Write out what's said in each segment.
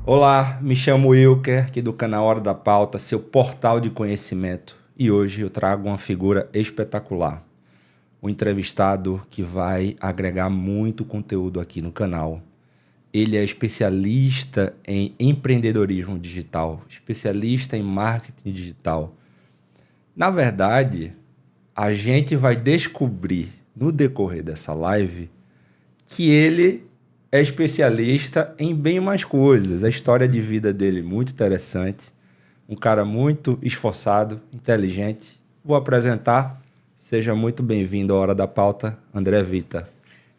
Olá, me chamo Wilker, aqui do canal Hora da Pauta, seu portal de conhecimento. E hoje eu trago uma figura espetacular. Um entrevistado que vai agregar muito conteúdo aqui no canal. Ele é especialista em empreendedorismo digital, especialista em marketing digital. Na verdade, a gente vai descobrir no decorrer dessa live que ele é especialista em bem mais coisas. A história de vida dele é muito interessante. Um cara muito esforçado, inteligente. Vou apresentar. Seja muito bem-vindo à Hora da Pauta, André Vita.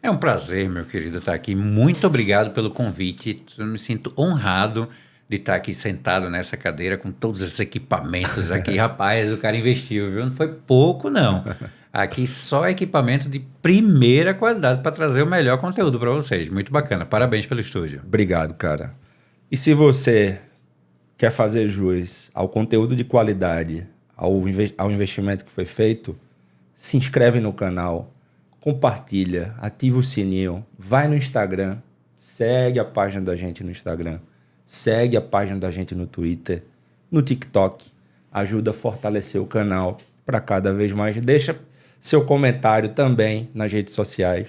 É um prazer, meu querido, estar aqui. Muito obrigado pelo convite. Eu me sinto honrado de estar aqui sentado nessa cadeira com todos esses equipamentos aqui. Rapaz, o cara investiu, viu? Não foi pouco, não. Aqui só equipamento de primeira qualidade para trazer o melhor conteúdo para vocês. Muito bacana. Parabéns pelo estúdio. Obrigado, cara. E se você quer fazer jus ao conteúdo de qualidade, ao investimento que foi feito, se inscreve no canal, compartilha, ativa o sininho, vai no Instagram, segue a página da gente no Instagram, segue a página da gente no Twitter, no TikTok, ajuda a fortalecer o canal para cada vez mais. Deixa seu comentário também nas redes sociais,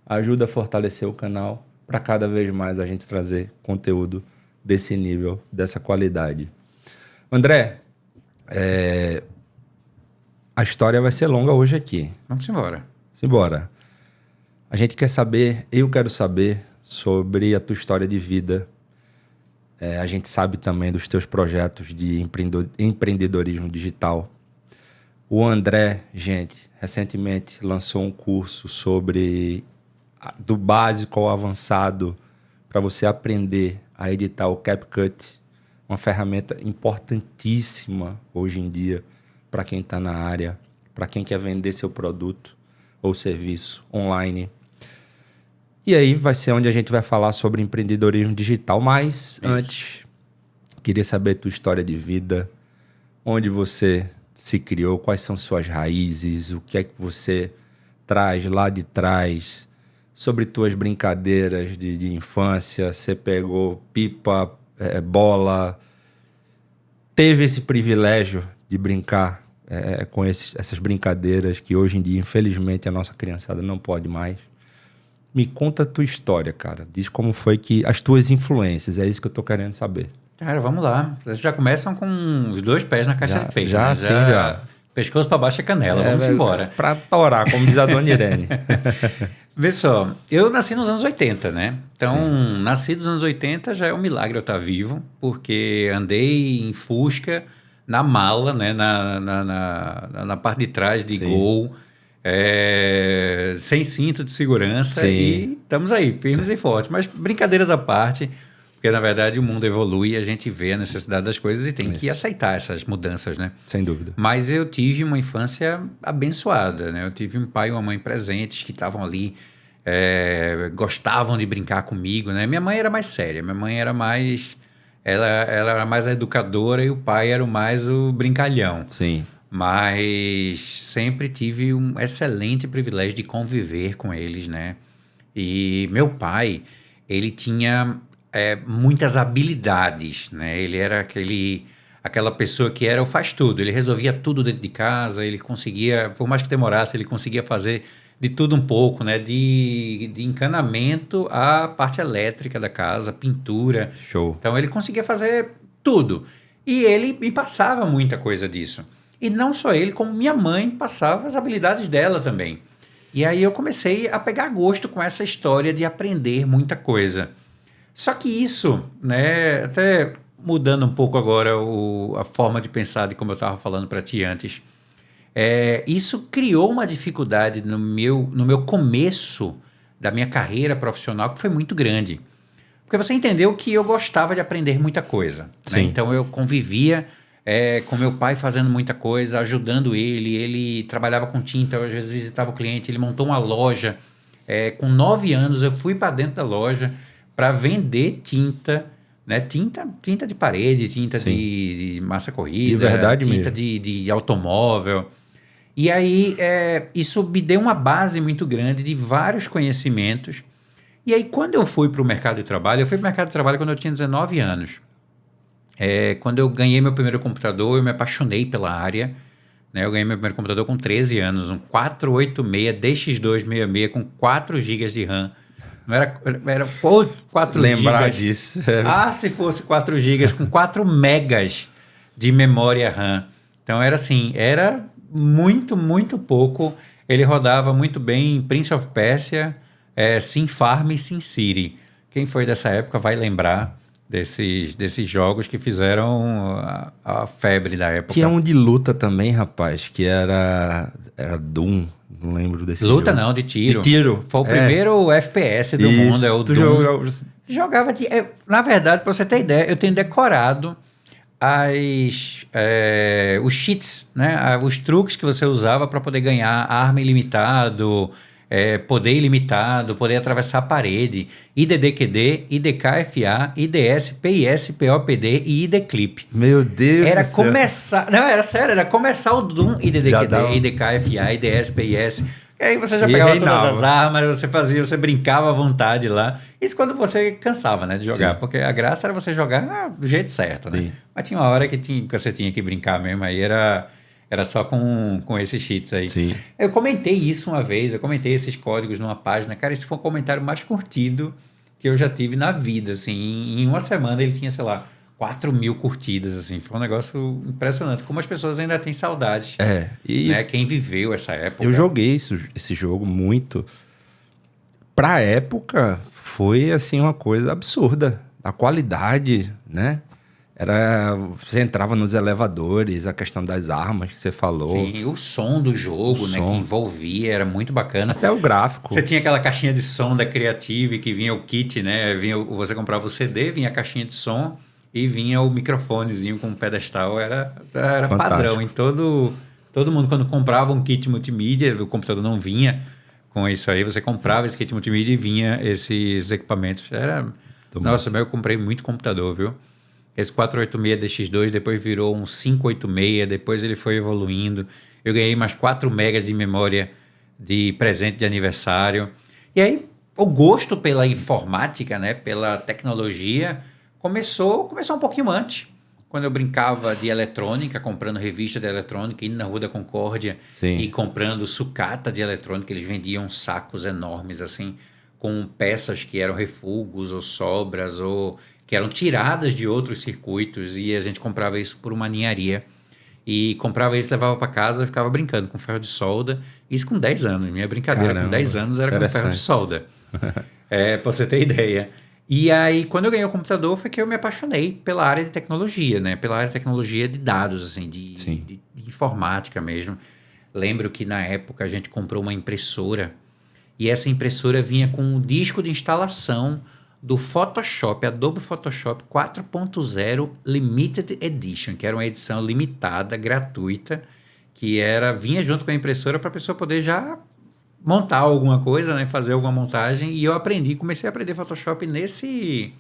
ajuda a fortalecer o canal para cada vez mais a gente trazer conteúdo desse nível, dessa qualidade. André, a história vai ser longa hoje aqui. Vamos embora. Simbora. A gente quer saber, eu quero saber sobre a tua história de vida. A gente sabe também dos teus projetos de empreendedorismo digital. O André, gente, recentemente lançou um curso sobre do básico ao avançado para você aprender a editar o CapCut, uma ferramenta importantíssima hoje em dia para quem está na área, para quem quer vender seu produto ou serviço online. E aí vai ser onde a gente vai falar sobre empreendedorismo digital. Mas antes, queria saber tua história de vida, onde você se criou, quais são suas raízes, o que é que você traz lá de trás, sobre tuas brincadeiras de infância. Você pegou pipa, bola, teve esse privilégio de brincar com essas brincadeiras que hoje em dia, infelizmente, a nossa criançada não pode mais. Me conta a tua história, cara. Diz como foi que as tuas influências, é isso que eu tô querendo saber. Cara, vamos lá. Vocês já começam com os dois pés na caixa de peito. Já, né? sim, já. Pescoço para baixo é canela. Vamos embora. Pra torar, como diz a dona Irene. Vê só, eu nasci nos anos 80, né? Então, Sim. nasci nos anos 80 já é um milagre eu estar vivo, porque andei em Fusca, na mala, né? Na parte de trás de Sim. Gol, sem cinto de segurança. Sim. E estamos aí, firmes e fortes. Mas brincadeiras à parte, porque na verdade o mundo evolui e a gente vê a necessidade das coisas e tem que aceitar essas mudanças, né? Sem dúvida. Mas eu tive uma infância abençoada, né? Eu tive um pai e uma mãe presentes que estavam ali, gostavam de brincar comigo, né? Minha mãe era mais séria, minha mãe era mais... Ela era mais a educadora e o pai era mais o brincalhão. Sim. Mas sempre tive um excelente privilégio de conviver com eles, né? E meu pai, ele tinha muitas habilidades, né? Ele era aquela pessoa que era o faz tudo. Ele resolvia tudo dentro de casa, ele conseguia, por mais que demorasse, ele conseguia fazer de tudo um pouco, né? De encanamento à parte elétrica da casa, pintura. Show. Então ele conseguia fazer tudo. E ele me passava muita coisa disso. E não só ele, como minha mãe passava as habilidades dela também. E aí eu comecei a pegar gosto com essa história de aprender muita coisa. Só que isso, né, até mudando um pouco agora a forma de pensar de como eu estava falando para ti antes, isso criou uma dificuldade no meu começo da minha carreira profissional que foi muito grande. Porque você entendeu que eu gostava de aprender muita coisa. Né? Então eu convivia com meu pai fazendo muita coisa, ajudando ele. Ele trabalhava com tinta, eu às vezes visitava o cliente, ele montou uma loja. Com 9 anos eu fui para dentro da loja para vender tinta, né? Tinta de parede, tinta de massa corrida, de verdade tinta mesmo. de automóvel. E aí isso me deu uma base muito grande de vários conhecimentos. E aí, quando eu fui para o mercado de trabalho, eu fui para o mercado de trabalho quando eu tinha 19 anos. Quando eu ganhei meu primeiro computador, eu me apaixonei pela área. Né? Eu ganhei meu primeiro computador com 13 anos, um 486 DX266 com 4 GB de RAM. Não era 4 Lembrar GB. disso. Ah, se fosse 4 GB com 4 megas de memória RAM. Então era assim, era muito, muito pouco. Ele rodava muito bem Prince of Persia, Sim Farm e Sim City. Quem foi dessa época vai lembrar desses jogos que fizeram a febre da época. Tinha um de luta também, rapaz, que era Doom. Não lembro desse Luta jogo. não, de tiro. De tiro. Foi o primeiro FPS do mundo, é o Doom. Jogava na verdade, para você ter ideia, eu tenho decorado os cheats, né? Os truques que você usava para poder ganhar arma ilimitado, poder ilimitado, poder atravessar a parede, IDDQD, IDKFA, IDS, PIS, POPD e IDClip. Meu Deus Era do céu. começar... Não, era sério, era começar o Doom, IDDQD, IDKFA, IDS, PIS... E aí você já pegava todas as armas, você brincava à vontade lá. Isso quando você cansava, né, de jogar. Sim. Porque a graça era você jogar do jeito certo, né? Sim. Mas tinha uma hora que você tinha que brincar mesmo, aí era só com esses cheats aí. Sim. Eu comentei isso uma vez, eu comentei esses códigos numa página. Cara, esse foi o comentário mais curtido que eu já tive na vida, assim. Em uma semana ele tinha, sei lá, 4.000 curtidas, assim. Foi um negócio impressionante. Como as pessoas ainda têm saudades. Né? Quem viveu essa época. Eu joguei esse jogo muito. Pra época, foi, assim, uma coisa absurda. A qualidade, né? Você entrava nos elevadores, a questão das armas que você falou. Sim, o som do jogo, né? Que envolvia, era muito bacana. Até o gráfico. Você tinha aquela caixinha de som da Creative, que vinha o kit, né? Você comprava o CD, vinha a caixinha de som... E vinha o microfonezinho com um pedestal, era padrão em todo mundo. Quando comprava um kit multimídia, o computador não vinha com isso aí, você comprava esse kit multimídia e vinha esses equipamentos. Nossa, eu comprei muito computador, viu? Esse 486 DX2 depois virou um 586, depois ele foi evoluindo. Eu ganhei mais 4 megas de memória de presente de aniversário. E aí, o gosto pela informática, né, pela tecnologia... Começou um pouquinho antes, quando eu brincava de eletrônica, comprando revista de eletrônica, indo na Rua da Concórdia. Sim. E comprando sucata de eletrônica. Eles vendiam sacos enormes, assim, com peças que eram refugos ou sobras, ou que eram tiradas de outros circuitos, e a gente comprava isso por uma ninharia. E comprava isso, levava para casa e ficava brincando com ferro de solda. Isso com 10 anos. Minha brincadeira com 10 anos era com ferro de solda. Para você ter ideia. E aí, quando eu ganhei o computador, foi que eu me apaixonei pela área de tecnologia, né? Pela área de tecnologia de dados, assim, de informática mesmo. Lembro que, na época, a gente comprou uma impressora e essa impressora vinha com um disco de instalação do Photoshop, Adobe Photoshop 4.0 Limited Edition, que era uma edição limitada, gratuita, que vinha junto com a impressora para a pessoa poder já... montar alguma coisa, né? Fazer alguma montagem. E eu comecei a aprender Photoshop nesse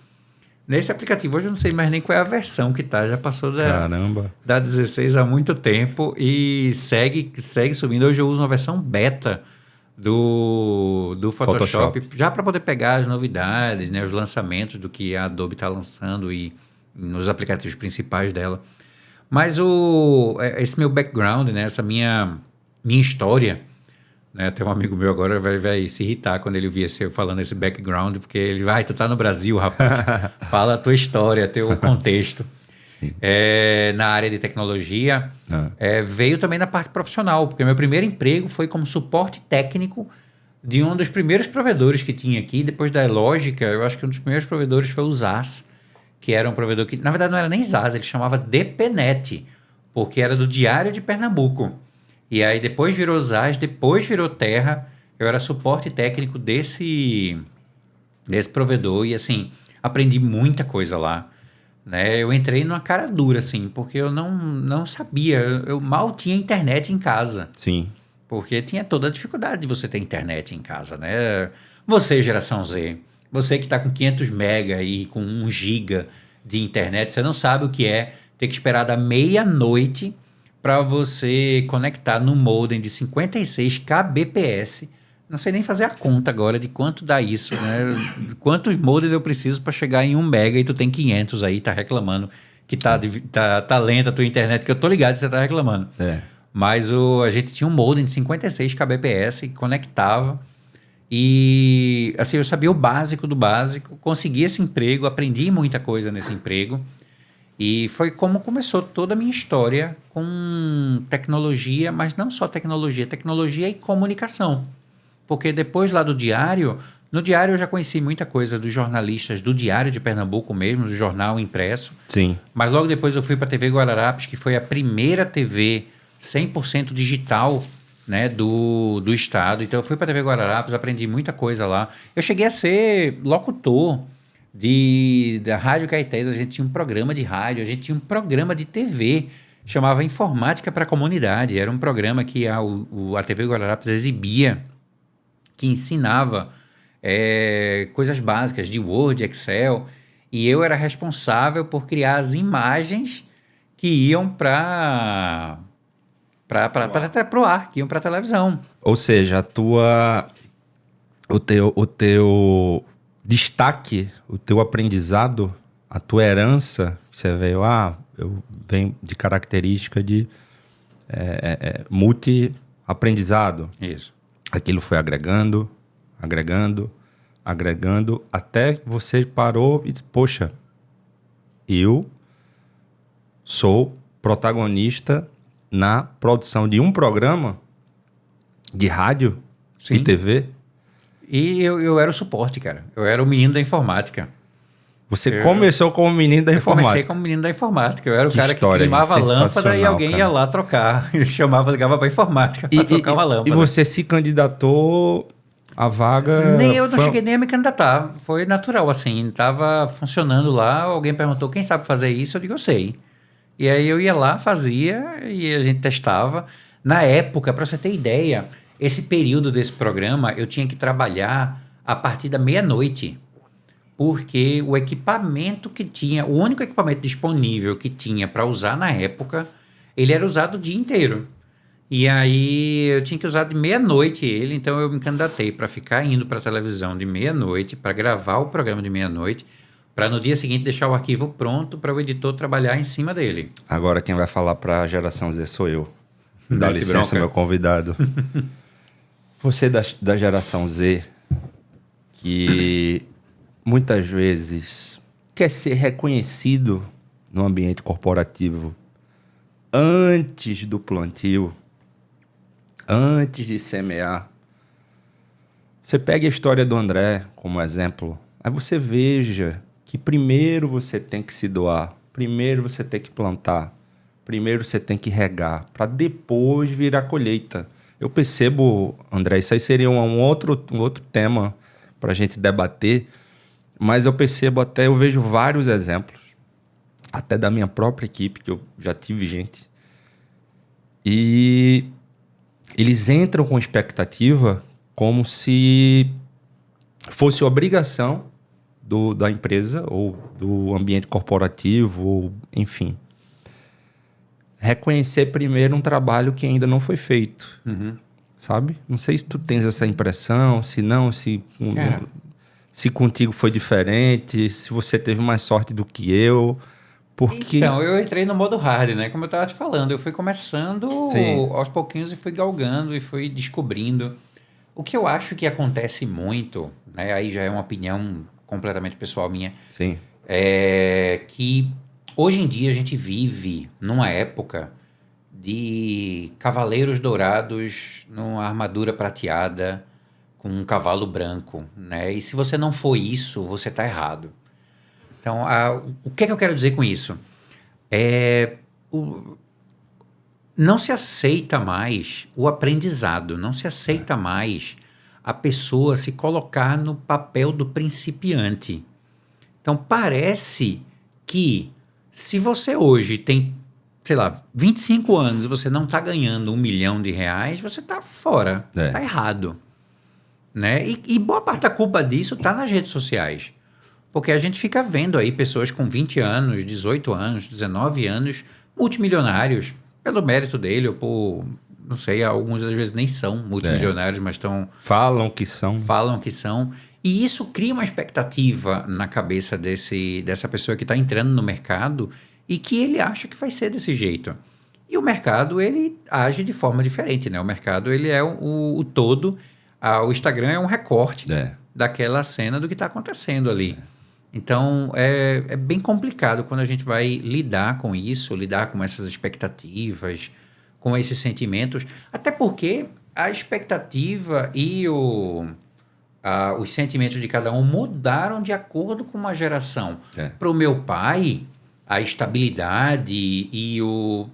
aplicativo. Hoje eu não sei mais nem qual é a versão que tá. Já passou da 16 há muito tempo e segue subindo. Hoje eu uso uma versão beta do Photoshop. Já para poder pegar as novidades, né? Os lançamentos do que a Adobe está lançando e nos aplicativos principais dela. Mas esse meu background, né? Essa minha história... Né? Tem um amigo meu agora vai se irritar quando ele ouvir eu falando esse background, porque ele vai, tu tá no Brasil, rapaz. Fala a tua história, teu contexto. Na área de tecnologia, veio também na parte profissional, porque meu primeiro emprego foi como suporte técnico de um dos primeiros provedores que tinha aqui. Depois da Lógica, eu acho que um dos primeiros provedores foi o ZAS, que era um provedor que, na verdade, não era nem ZAS, ele chamava DPNet, porque era do Diário de Pernambuco. E aí depois virou ZAS, depois virou Terra. Eu era suporte técnico desse provedor e, assim, aprendi muita coisa lá. Né? Eu entrei numa cara dura, assim, porque eu não sabia. Eu mal tinha internet em casa. Sim. Porque tinha toda a dificuldade de você ter internet em casa, né? Você, geração Z, você que está com 500 mega e com 1 giga de internet, você não sabe o que é ter que esperar da meia-noite para você conectar no modem de 56 kbps não sei nem fazer a conta agora de quanto dá isso, né? Quantos modems eu preciso para chegar em 1 mega e tu tem 500 aí, tá reclamando que tá lenta a tua internet, que eu tô ligado que você tá reclamando. Mas a gente tinha um modem de 56 kbps que conectava e assim, eu sabia o básico do básico, consegui esse emprego, aprendi muita coisa nesse emprego e foi como começou toda a minha história com tecnologia, mas não só tecnologia e comunicação. Porque depois lá do Diário, no Diário eu já conheci muita coisa dos jornalistas do Diário de Pernambuco mesmo, do jornal impresso. Sim. Mas logo depois eu fui para a TV Guararapes, que foi a primeira TV 100% digital, né, do estado. Então eu fui para a TV Guararapes, aprendi muita coisa lá. Eu cheguei a ser locutor da Rádio Caetés, a gente tinha um programa de rádio, a gente tinha um programa de TV, chamava Informática para a Comunidade. Era um programa que a TV Guararapes exibia, que ensinava coisas básicas de Word, Excel, e eu era responsável por criar as imagens que iam para o ar, que iam para a televisão. Ou seja, o teu destaque, o teu aprendizado, a tua herança, você veio, eu venho de característica de multi-aprendizado. Isso. Aquilo foi agregando, até que você parou e disse, poxa, eu sou protagonista na produção de um programa de rádio e TV. E eu era o suporte, cara. Eu era o menino da informática. Você começou como menino da informática? Eu comecei como menino da informática. Eu era o cara que queimava a lâmpada e alguém ia lá trocar. Ele ligava para a informática para trocar uma lâmpada. E você se candidatou à vaga? Eu não cheguei nem a me candidatar. Foi natural, assim. Estava funcionando lá, alguém perguntou, quem sabe fazer isso? Eu digo, eu sei. E aí eu ia lá, fazia e a gente testava. Na época, para você ter ideia, esse período desse programa, eu tinha que trabalhar a partir da meia-noite. Porque o equipamento que tinha, o único equipamento disponível que tinha para usar na época, ele era usado o dia inteiro. E aí eu tinha que usar de meia-noite ele, então eu me candidatei para ficar indo para a televisão de meia-noite, para gravar o programa de meia-noite, para no dia seguinte deixar o arquivo pronto para o editor trabalhar em cima dele. Agora quem vai falar para a geração Z sou eu. Dá licença, bronca. Meu convidado. Você da geração Z, que muitas vezes quer ser reconhecido no ambiente corporativo antes do plantio, antes de semear. Você pega a história do André como exemplo, aí você veja que primeiro você tem que se doar, primeiro você tem que plantar, primeiro você tem que regar, para depois vir a colheita. Eu percebo, André, isso aí seria um outro tema para a gente debater, mas eu percebo eu vejo vários exemplos, até da minha própria equipe, que eu já tive gente, e eles entram com expectativa como se fosse obrigação da empresa ou do ambiente corporativo, ou, enfim, reconhecer primeiro um trabalho que ainda não foi feito, sabe? Não sei se tu tens essa impressão, se não, se contigo foi diferente, se você teve mais sorte do que eu, porque... Então, eu entrei no modo hard, né? Como eu estava te falando, eu fui começando aos pouquinhos e fui galgando e fui descobrindo. O que eu acho que acontece muito, né? Aí já é uma opinião completamente pessoal minha, Sim. é que hoje em dia a gente vive numa época de cavaleiros dourados numa armadura prateada com um cavalo branco, né? E se você não for isso, você está errado. Então, o que é que eu quero dizer com isso? Não se aceita mais o aprendizado, não se aceita mais a pessoa se colocar no papel do principiante. Então, parece que se você hoje tem, sei lá, 25 anos e você não está ganhando R$1 milhão, você está fora, está errado. Né? E boa parte da culpa disso está nas redes sociais. Porque a gente fica vendo aí pessoas com 20 anos, 18 anos, 19 anos, multimilionários, pelo mérito dele ou por não sei, alguns às vezes nem são multimilionários, mas falam que são. Falam que são. E isso cria uma expectativa na cabeça dessa pessoa que está entrando no mercado e que ele acha que vai ser desse jeito. E o mercado, ele age de forma diferente, né? O mercado, ele é o todo. O Instagram é um recorte daquela cena do que está acontecendo ali. Então, é bem complicado quando a gente vai lidar com isso, lidar com essas expectativas, com esses sentimentos. Até porque a expectativa e os sentimentos de cada um mudaram de acordo com uma geração. Para o meu pai, a estabilidade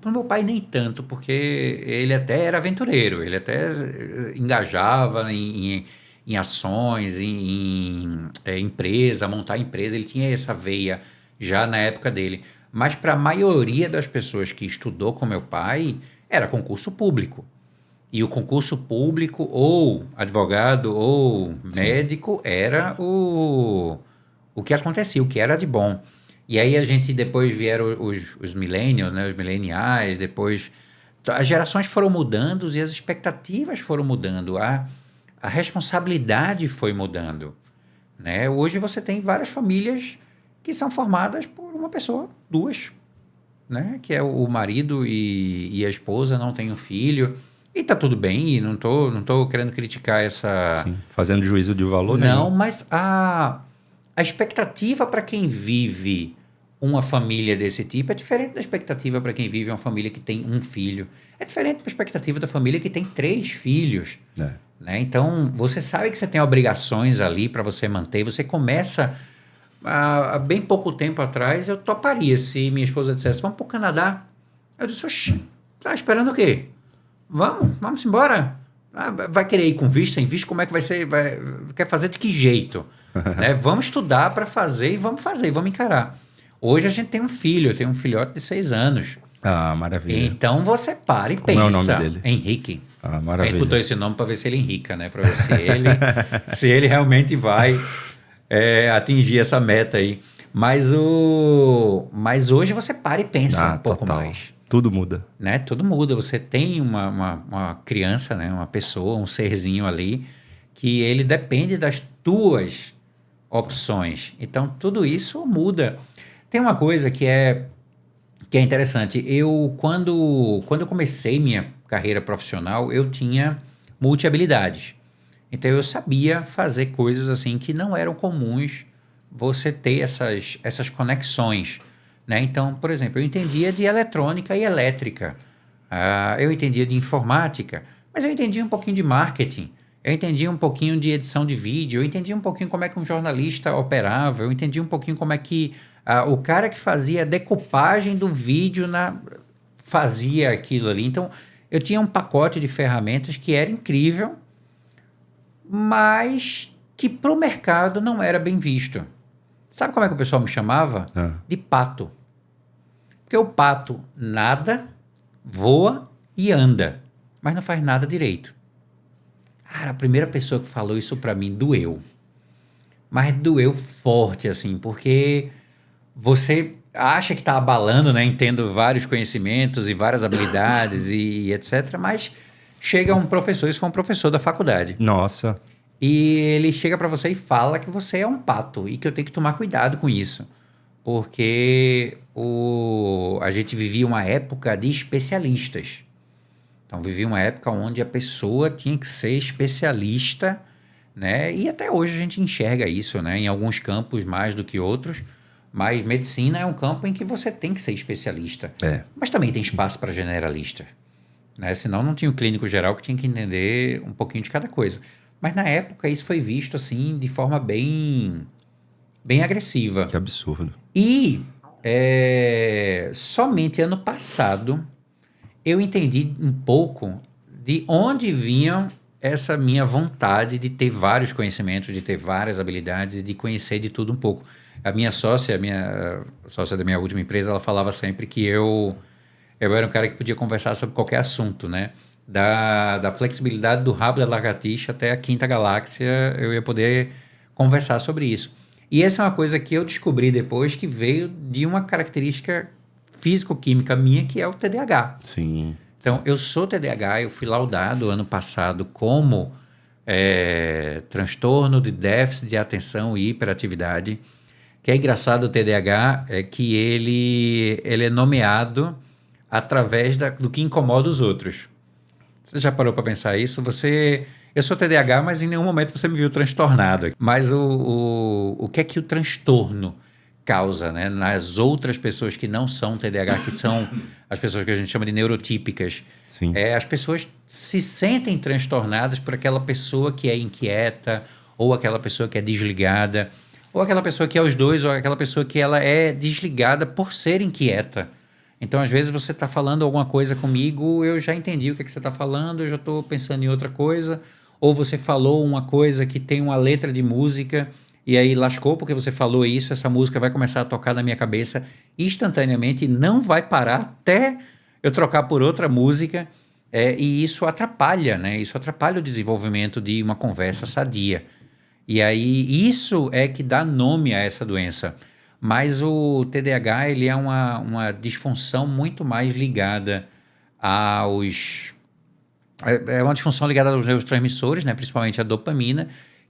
para o meu pai nem tanto, porque ele até era aventureiro, ele até engajava em ações, em empresa, montar empresa, ele tinha essa veia já na época dele. Mas para a maioria das pessoas que estudou com meu pai, era concurso público. E o concurso público, ou advogado, ou médico, era o que acontecia, o que era de bom. E aí depois vieram os millennials, né, os mileniais, depois as gerações foram mudando e as expectativas foram mudando, a responsabilidade foi mudando, né? Hoje você tem várias famílias que são formadas por uma pessoa, duas, né? Que é o marido e a esposa, não tem um filho. E tá tudo bem, e não tô querendo criticar essa... Sim, fazendo juízo de valor, não, nenhum. mas a expectativa para quem vive uma família desse tipo é diferente da expectativa para quem vive uma família que tem um filho. É diferente da expectativa da família que tem 3 filhos. Né? Então, você sabe que você tem obrigações ali para você manter. Você começa... Há bem pouco tempo atrás, eu toparia se minha esposa dissesse, vamos para o Canadá. Eu disse, oxi, tá esperando o quê? Vamos embora. Vai querer ir com visto, sem visto? Como é que vai ser? Quer fazer de que jeito? Né? Vamos estudar para fazer e vamos encarar. Hoje a gente tem um filho, eu tenho um filhote de 6 anos. Maravilha. Então você para e pensa. Como é o nome dele? Henrique. Maravilha. A gente botou esse nome para ver se ele enrica, né? Para ver se ele realmente vai atingir essa meta aí. Mas hoje você para e pensa um pouco mais. Tudo muda. Né? Tudo muda. Você tem uma criança, né? Uma pessoa, um serzinho ali, que ele depende das tuas opções. Então, tudo isso muda. Tem uma coisa que é interessante. Quando eu comecei minha carreira profissional, eu tinha multi-habilidades. Então, eu sabia fazer coisas assim que não eram comuns você ter essas conexões. Né? Então, por exemplo, eu entendia de eletrônica e elétrica, eu entendia de informática, mas eu entendia um pouquinho de marketing, eu entendia um pouquinho de edição de vídeo, eu entendia um pouquinho como é que um jornalista operava, eu entendia um pouquinho como é que o cara que fazia a decupagem do vídeo fazia aquilo ali. Então, eu tinha um pacote de ferramentas que era incrível, mas que para o mercado não era bem visto. Sabe como é que o pessoal me chamava? De pato. Porque o pato nada, voa e anda, mas não faz nada direito. Cara, a primeira pessoa que falou isso para mim doeu. Mas doeu forte, assim, porque você acha que está abalando, né? Tendo vários conhecimentos e várias habilidades e etc. Mas chega um professor, isso foi um professor da faculdade. Nossa. E ele chega para você e fala que você é um pato e que eu tenho que tomar cuidado com isso. Porque a gente vivia uma época de especialistas. Então, vivia uma época onde a pessoa tinha que ser especialista, né? E até hoje a gente enxerga isso, né? Em alguns campos mais do que outros. Mas medicina é um campo em que você tem que ser especialista. Mas também tem espaço para generalista. Né? Senão não tinha o clínico geral que tinha que entender um pouquinho de cada coisa. Mas na época isso foi visto assim de forma bem agressiva. Que absurdo. E somente ano passado eu entendi um pouco de onde vinha essa minha vontade de ter vários conhecimentos, de ter várias habilidades, de conhecer de tudo um pouco. A minha sócia da minha última empresa, ela falava sempre que eu era um cara que podia conversar sobre qualquer assunto, né? Da flexibilidade do rabo da lagartixa até a quinta galáxia, eu ia poder conversar sobre isso. E essa é uma coisa que eu descobri depois que veio de uma característica físico-química minha, que é o TDAH. Sim. Então, eu sou TDAH, eu fui laudado ano passado como transtorno de déficit de atenção e hiperatividade. Que é engraçado o TDAH é que ele é nomeado através do que incomoda os outros. Você já parou para pensar isso? Eu sou TDAH, mas em nenhum momento você me viu transtornado. Mas o que é que o transtorno causa, né, nas outras pessoas que não são TDAH, que são as pessoas que a gente chama de neurotípicas? Sim. As pessoas se sentem transtornadas por aquela pessoa que é inquieta, ou aquela pessoa que é desligada, ou aquela pessoa que é os dois, ou aquela pessoa que ela é desligada por ser inquieta. Então, às vezes, você está falando alguma coisa comigo, eu já entendi o que você está falando, eu já estou pensando em outra coisa. Ou você falou uma coisa que tem uma letra de música, e aí lascou porque você falou isso, essa música vai começar a tocar na minha cabeça instantaneamente, não vai parar até eu trocar por outra música, e isso atrapalha, né? Isso atrapalha o desenvolvimento de uma conversa sadia. E aí, isso é que dá nome a essa doença. Mas o TDAH, ele é uma disfunção muito mais ligada aos... É uma disfunção ligada aos neurotransmissores, né? Principalmente a dopamina,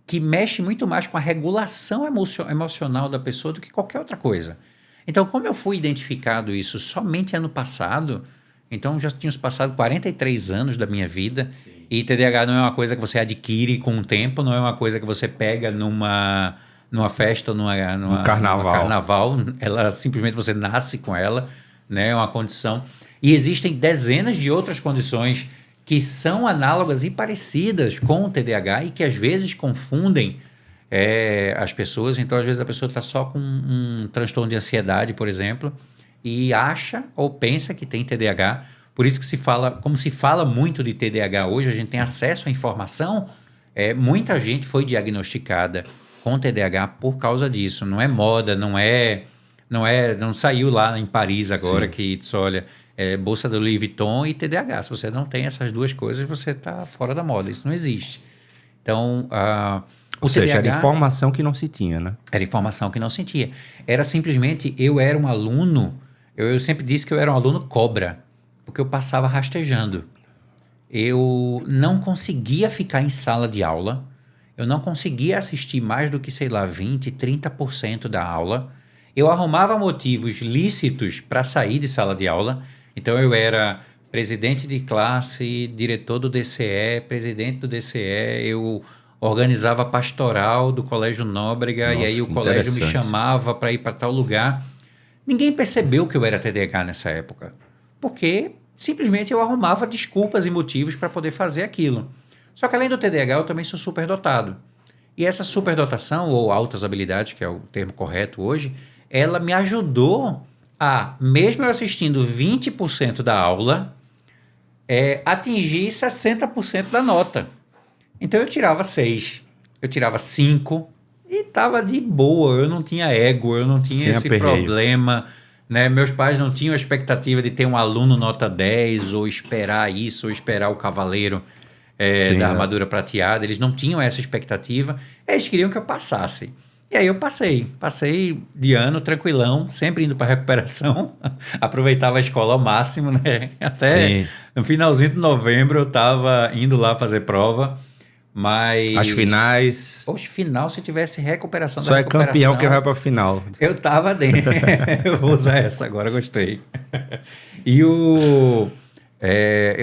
que mexe muito mais com a regulação emocional da pessoa do que qualquer outra coisa. Então, como eu fui identificado isso somente ano passado, então já tinha passado 43 anos da minha vida. Sim. E TDAH não é uma coisa que você adquire com o tempo, não é uma coisa que você pega numa festa, num carnaval. Ela simplesmente você nasce com ela, né? É uma condição. E existem dezenas de outras condições que são análogas e parecidas com o TDAH e que às vezes confundem as pessoas. Então, às vezes a pessoa está só com um transtorno de ansiedade, por exemplo, e acha ou pensa que tem TDAH. Por isso que como se fala muito de TDAH hoje, a gente tem acesso à informação, muita gente foi diagnosticada com TDAH por causa disso. Não é moda, não saiu lá em Paris agora. Sim. Que diz, olha, bolsa do Louis Vuitton e TDAH. Se você não tem essas duas coisas, você está fora da moda. Isso não existe. Então, ou seja, era informação que não se tinha, né? Era informação que não se tinha. Era simplesmente, eu era um aluno, eu sempre disse que eu era um aluno cobra, porque eu passava rastejando. Eu não conseguia ficar em sala de aula, eu não conseguia assistir mais do que, 20%, 30% da aula. Eu arrumava motivos lícitos para sair de sala de aula. Então, eu era presidente de classe, diretor do DCE, presidente do DCE, eu organizava a pastoral do Colégio Nóbrega. Nossa, e aí o colégio me chamava para ir para tal lugar. Ninguém percebeu que eu era TDAH nessa época, porque simplesmente eu arrumava desculpas e motivos para poder fazer aquilo. Só que além do TDAH, eu também sou superdotado. E essa superdotação, ou altas habilidades, que é o termo correto hoje, ela me ajudou a, mesmo eu assistindo 20% da aula, atingir 60% da nota. Então eu tirava 6, eu tirava 5 e estava de boa. Eu não tinha ego, eu não tinha esse problema, né? Meus pais não tinham a expectativa de ter um aluno nota 10 ou esperar isso, ou esperar o cavaleiro da armadura prateada. Eles não tinham essa expectativa, eles queriam que eu passasse. E aí eu passei de ano tranquilão, sempre indo para recuperação, aproveitava a escola ao máximo, né? Até no finalzinho de novembro eu estava indo lá fazer prova, mas... As finais... Os final, se tivesse recuperação Só da recuperação... Só é campeão que vai para a final. Eu estava dentro. Eu vou usar essa agora, gostei. E eu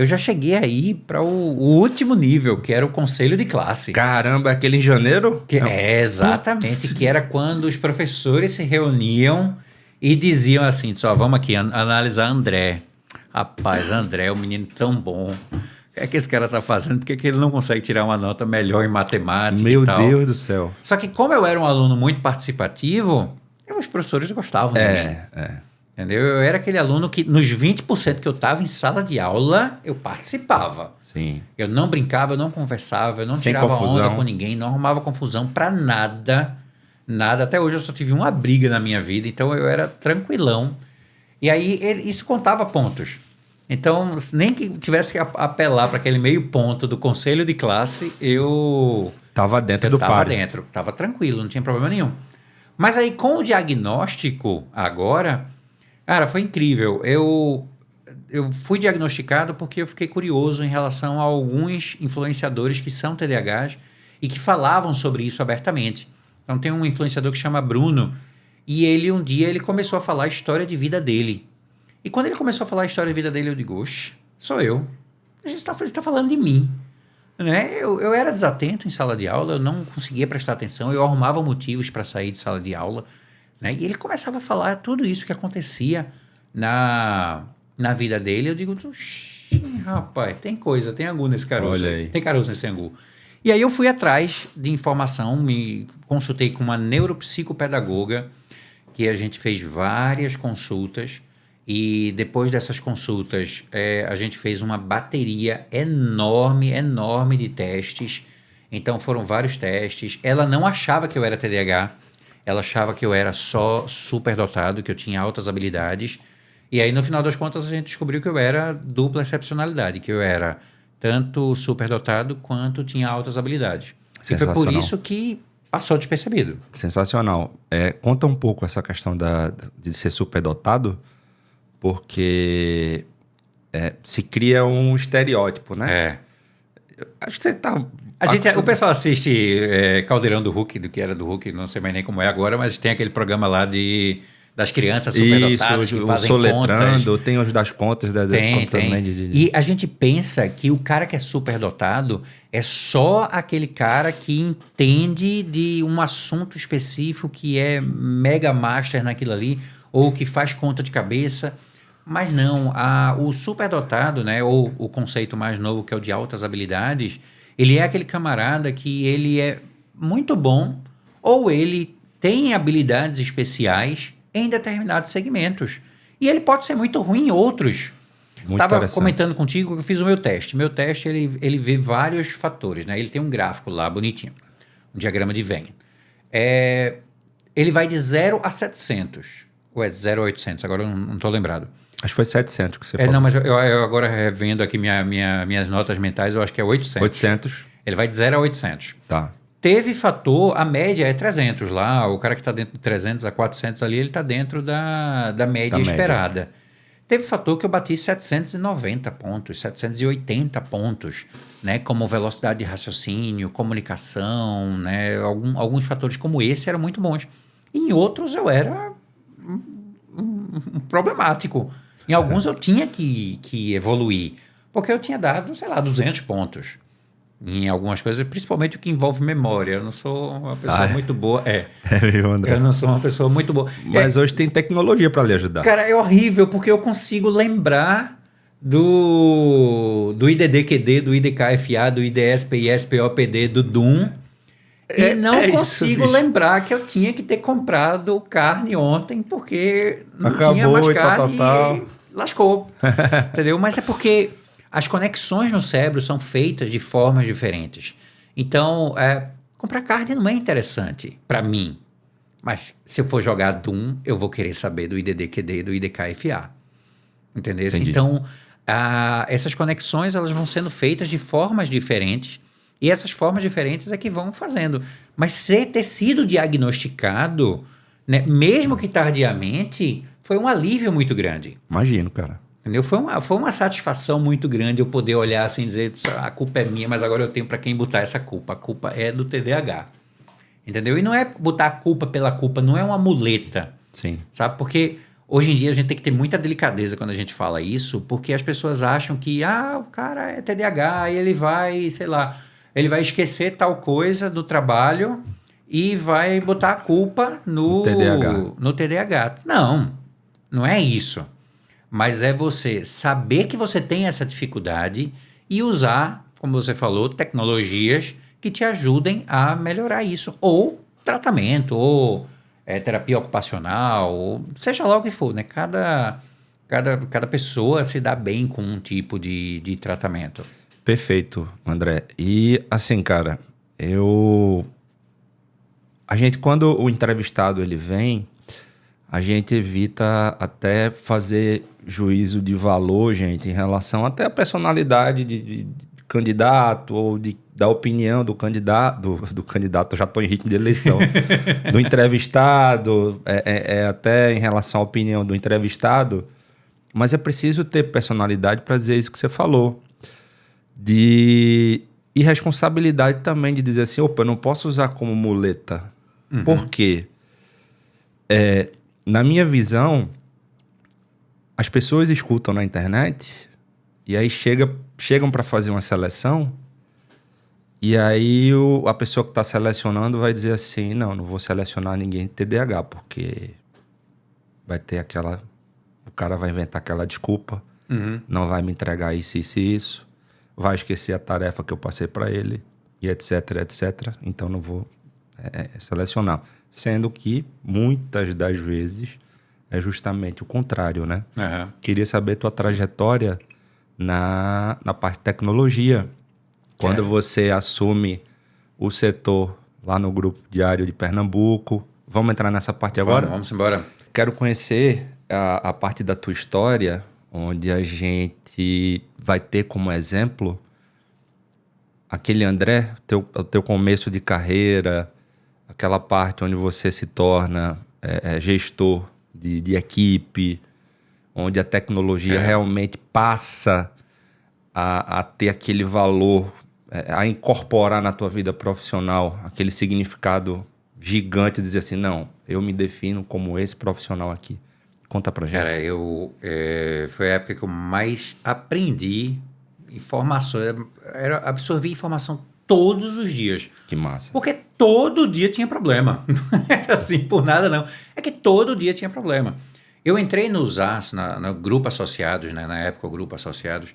já cheguei aí para o último nível, que era o conselho de classe. Caramba, aquele em janeiro? Exatamente, que era quando os professores se reuniam e diziam assim, só vamos aqui analisar André. Rapaz, André é um menino tão bom. O que é que esse cara está fazendo? Por que ele não consegue tirar uma nota melhor em matemática e tal? Meu Deus do céu. Só que como eu era um aluno muito participativo, os professores gostavam de mim. Entendeu? Eu era aquele aluno que, nos 20% que eu estava em sala de aula, eu participava. Sim. Eu não brincava, eu não conversava, eu não tirava onda com ninguém, não arrumava confusão para nada. Nada. Até hoje eu só tive uma briga na minha vida, então eu era tranquilão. E aí isso contava pontos. Então, nem que tivesse que apelar para aquele meio ponto do conselho de classe, eu... Estava dentro do páreo. Estava dentro, estava tranquilo, não tinha problema nenhum. Mas aí, com o diagnóstico agora... Cara, foi incrível. eu fui diagnosticado porque eu fiquei curioso em relação a alguns influenciadores que são TDAHs e que falavam sobre isso abertamente. Então tem um influenciador que chama Bruno e um dia ele começou a falar a história de vida dele. E quando ele começou a falar a história de vida dele, eu digo, oxe, sou eu. Você está falando de mim. Né? Eu era desatento em sala de aula, eu não conseguia prestar atenção, eu arrumava motivos para sair de sala de aula. Né? E ele começava a falar tudo isso que acontecia na vida dele. Eu digo, rapaz, tem coisa, tem angu nesse caroço. Olha aí. Tem caroço nesse angu. E aí eu fui atrás de informação, me consultei com uma neuropsicopedagoga, que a gente fez várias consultas, e depois dessas consultas a gente fez uma bateria enorme de testes. Então foram vários testes. Ela não achava que eu era TDAH, ela achava que eu era só superdotado, que eu tinha altas habilidades. E aí, no final das contas, a gente descobriu que eu era dupla excepcionalidade, que eu era tanto superdotado quanto tinha altas habilidades. E foi por isso que passou despercebido. Sensacional. Conta um pouco essa questão de ser superdotado, porque se cria um estereótipo, né? Acho que você tá... O pessoal assiste Caldeirão do Hulk, do que era do Hulk, não sei mais nem como é agora, mas tem aquele programa lá das crianças superdotadas que fazem Soletrando, contas. Tem os das contas. Tem. E a gente pensa que o cara que é superdotado é só aquele cara que entende de um assunto específico, que é mega master naquilo ali, ou que faz conta de cabeça. Mas não, o superdotado, né, ou o conceito mais novo, que é o de altas habilidades, ele é aquele camarada que ele é muito bom, ou ele tem habilidades especiais em determinados segmentos. E ele pode ser muito ruim em outros. Estava comentando contigo que eu fiz o meu teste. Meu teste, ele vê vários fatores, né? Ele tem um gráfico lá bonitinho, um diagrama de Venn. Ele vai de 0 a 700. Ou é 0 a 800, agora eu não estou lembrado. Acho que foi 700 que você falou. Não, mas eu agora revendo aqui minhas notas mentais, eu acho que é 800. 800. Ele vai de 0 a 800. Tá. Teve fator, a média é 300 lá, o cara que está dentro de 300 a 400 ali, ele está dentro da média esperada. Média. Teve fator que eu bati 790 pontos, 780 pontos, né, como velocidade de raciocínio, comunicação, né, alguns fatores como esse eram muito bons. Em outros eu era problemático. Em alguns eu tinha que evoluir, porque eu tinha dado, 200 pontos. Em algumas coisas, principalmente o que envolve memória. Eu não sou uma pessoa muito boa. Eu não sou uma pessoa muito boa. Mas hoje tem tecnologia para lhe ajudar. Cara, é horrível, porque eu consigo lembrar do IDD-QD, do IDKFA, do IDSP-ISP-OPD, do DUM. E não consigo lembrar que eu tinha que ter comprado carne ontem, porque não tinha mais carne e lascou. Entendeu? Mas é porque as conexões no cérebro são feitas de formas diferentes. Então, comprar carne não é interessante para mim. Mas se eu for jogar Doom, eu vou querer saber do IDD-QD e do IDKFA. Entendeu? Entendi. Então, essas conexões elas vão sendo feitas de formas diferentes. E essas formas diferentes é que vão fazendo. Mas ter sido diagnosticado, né, mesmo que tardiamente, foi um alívio muito grande. Imagino, cara. Entendeu? Foi uma satisfação muito grande eu poder olhar assim e dizer, a culpa é minha, mas agora eu tenho para quem botar essa culpa. A culpa é do TDAH. Entendeu? E não é botar a culpa pela culpa, não é uma muleta. Sim. Sabe? Porque hoje em dia a gente tem que ter muita delicadeza quando a gente fala isso, porque as pessoas acham que, o cara é TDAH e ele vai, sei lá, ele vai esquecer tal coisa do trabalho e vai botar a culpa no TDAH. Não é isso. Mas é você saber que você tem essa dificuldade e usar, como você falou, tecnologias que te ajudem a melhorar isso. Ou tratamento, ou terapia ocupacional, ou seja lá o que for, né? Cada pessoa se dá bem com um tipo de tratamento. Perfeito, André. E assim, cara, a gente, quando o entrevistado ele vem, a gente evita até fazer juízo de valor, gente, em relação até à personalidade de candidato ou da opinião do candidato, eu já estou em ritmo de eleição, do entrevistado, até em relação à opinião do entrevistado, Mas é preciso ter personalidade para dizer isso que você falou. E responsabilidade também de dizer assim, opa, eu não posso usar como muleta. Por quê? Na minha visão, as pessoas escutam na internet e aí chegam para fazer uma seleção e aí a pessoa que está selecionando vai dizer assim, não vou selecionar ninguém de TDAH, porque vai ter o cara vai inventar aquela desculpa, não vai me entregar isso, vai esquecer a tarefa que eu passei para ele, e etc, etc. Então não vou selecionar. Sendo que muitas das vezes é justamente o contrário, né? Queria saber tua trajetória na parte de tecnologia. Quando você assume o setor lá no Grupo Diário de Pernambuco. Vamos entrar nessa parte agora? Vamos embora. Quero conhecer a parte da tua história, onde a gente vai ter como exemplo aquele André, o teu começo de carreira, aquela parte onde você se torna gestor de equipe, onde a tecnologia realmente passa a ter aquele valor, a incorporar na tua vida profissional aquele significado gigante, dizer assim, não, eu me defino como esse profissional aqui. Conta pra gente. Cara, foi a época que eu mais aprendi informações, absorvi informação todos os dias. Que massa. Porque todo dia tinha problema. Não era assim por nada, não. É que todo dia tinha problema. Eu entrei no ZAS, no Grupo Associados, né? Na época o Grupo Associados,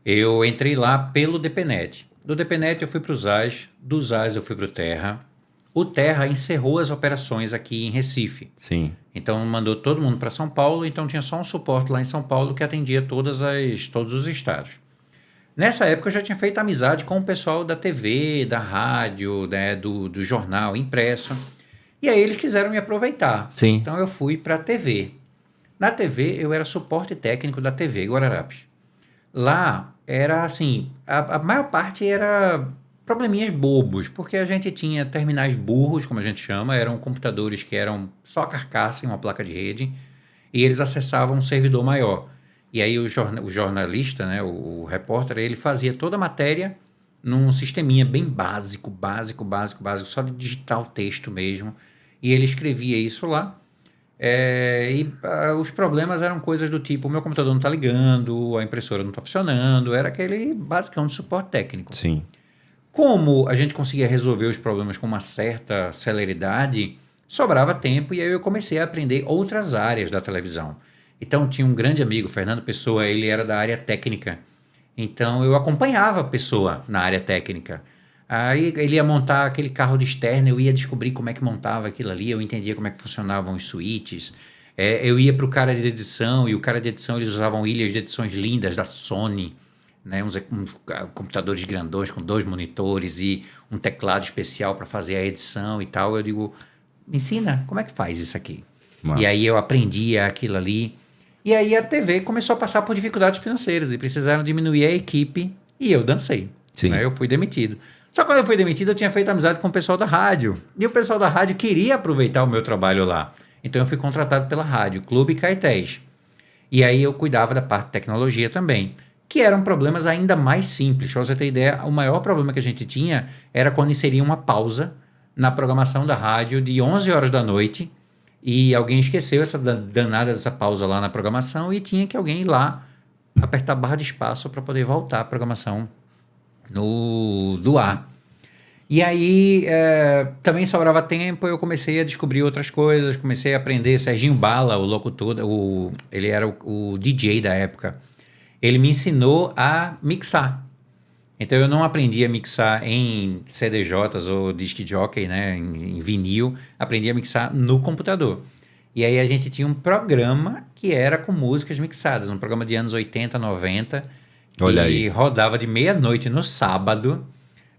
eu entrei lá pelo DPNet. Do DPNet eu fui para o ZAS, do ZAS eu fui para o Terra. O Terra encerrou as operações aqui em Recife. Sim. Então mandou todo mundo para São Paulo, então tinha só um suporte lá em São Paulo que atendia todos os estados. Nessa época eu já tinha feito amizade com o pessoal da TV, da rádio, né, do jornal impresso. E aí eles quiseram me aproveitar. Sim. Então eu fui para a TV. Na TV eu era suporte técnico da TV Guararapes. Lá era assim, a maior parte era probleminhas bobos, porque a gente tinha terminais burros, como a gente chama, eram computadores que eram só carcaça em uma placa de rede, e eles acessavam um servidor maior. E aí o jornalista, né, o repórter, ele fazia toda a matéria num sisteminha bem básico, só de digitar o texto mesmo, e ele escrevia isso lá. Os problemas eram coisas do tipo, o meu computador não está ligando, a impressora não está funcionando, era aquele basicão de suporte técnico. Sim. Como a gente conseguia resolver os problemas com uma certa celeridade, sobrava tempo e aí eu comecei a aprender outras áreas da televisão. Então tinha um grande amigo, Fernando Pessoa, ele era da área técnica. Então eu acompanhava a Pessoa na área técnica. Aí ele ia montar aquele carro de externo, eu ia descobrir como é que montava aquilo ali, eu entendia como é que funcionavam os switches. Eu ia para o cara de edição, e o cara de edição, eles usavam ilhas de edições lindas da Sony, né, uns computadores grandões com 2 monitores e um teclado especial para fazer a edição e tal. Eu digo, me ensina, como é que faz isso aqui? Massa. E aí eu aprendia aquilo ali. E aí a TV começou a passar por dificuldades financeiras e precisaram diminuir a equipe e eu dancei. Sim. Né, eu fui demitido. Só que quando eu fui demitido, eu tinha feito amizade com o pessoal da rádio. E o pessoal da rádio queria aproveitar o meu trabalho lá. Então eu fui contratado pela rádio, Clube Caetés. E aí eu cuidava da parte de tecnologia também, que eram problemas ainda mais simples. Para você ter ideia, o maior problema que a gente tinha era quando inseria uma pausa na programação da rádio de 11 horas da noite e alguém esqueceu essa danada dessa pausa lá na programação e tinha que alguém ir lá apertar a barra de espaço para poder voltar a programação do ar. E aí também sobrava tempo, eu comecei a descobrir outras coisas, comecei a aprender. Serginho Bala, o locutor, ele era o DJ da época. Ele me ensinou a mixar. Então eu não aprendi a mixar em CDJs ou disc jockey, né, em vinil, aprendi a mixar no computador. E aí a gente tinha um programa que era com músicas mixadas, um programa de anos 80, 90, que rodava de meia-noite no sábado.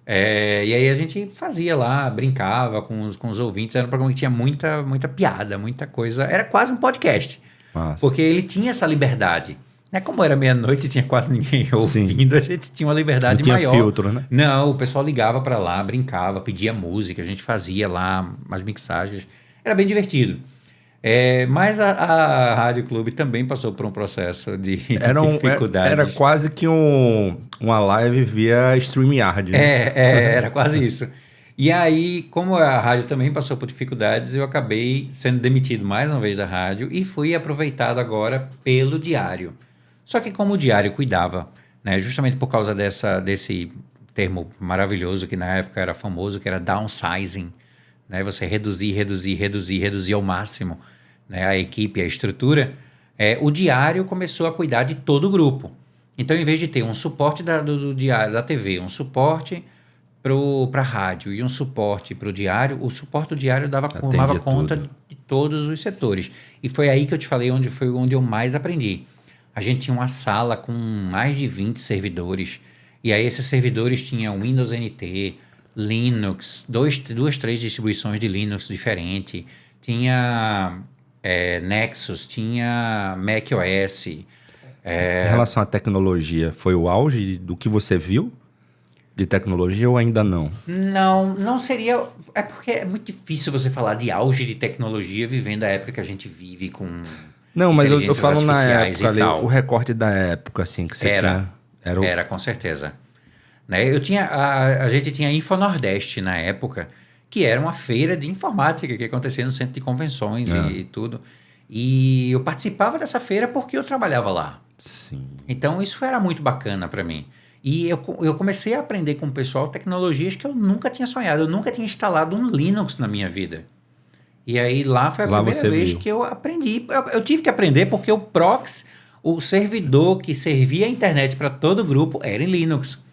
E aí a gente fazia lá, brincava com os ouvintes. Era um programa que tinha muita piada, muita coisa. Era quase um podcast. Massa. Porque ele tinha essa liberdade. Como era meia-noite e tinha quase ninguém ouvindo, Sim. A gente tinha uma liberdade maior. Não tinha filtro, né? Não, o pessoal ligava para lá, brincava, pedia música, a gente fazia lá umas mixagens. Era bem divertido. Mas a Rádio Clube também passou por um processo de dificuldades. Era quase que uma live via StreamYard. Né? Era quase isso. E aí, como a rádio também passou por dificuldades, eu acabei sendo demitido mais uma vez da rádio e fui aproveitado agora pelo Diário. Só que como o Diário cuidava, né, justamente por causa desse termo maravilhoso que na época era famoso, que era downsizing, né, você reduzir ao máximo, né, a equipe, a estrutura, o Diário começou a cuidar de todo o grupo. Então, em vez de ter um suporte do Diário, da TV, um suporte para a rádio e um suporte para o Diário, o suporte do Diário tomava conta de todos os setores. E foi aí que eu te falei onde eu mais aprendi. A gente tinha uma sala com mais de 20 servidores, e aí esses servidores tinham Windows NT, Linux, três distribuições de Linux diferentes, tinha Nexus, tinha macOS. Em relação à tecnologia, foi o auge do que você viu de tecnologia ou ainda não? Não seria... É porque é muito difícil você falar de auge de tecnologia vivendo a época que a gente vive com... Não, mas eu falo na época ali, o recorte da época, assim, que você tinha... Era, com certeza. Né? A gente tinha Info Nordeste na época, que era uma feira de informática que acontecia no centro de convenções e tudo. E eu participava dessa feira porque eu trabalhava lá. Sim. Então, isso era muito bacana para mim. E eu comecei a aprender com o pessoal tecnologias que eu nunca tinha sonhado. Eu nunca tinha instalado um Linux na minha vida. E aí lá foi a primeira vez que eu aprendi. Eu tive que aprender porque o proxy, o servidor que servia a internet para todo o grupo, era em Linux.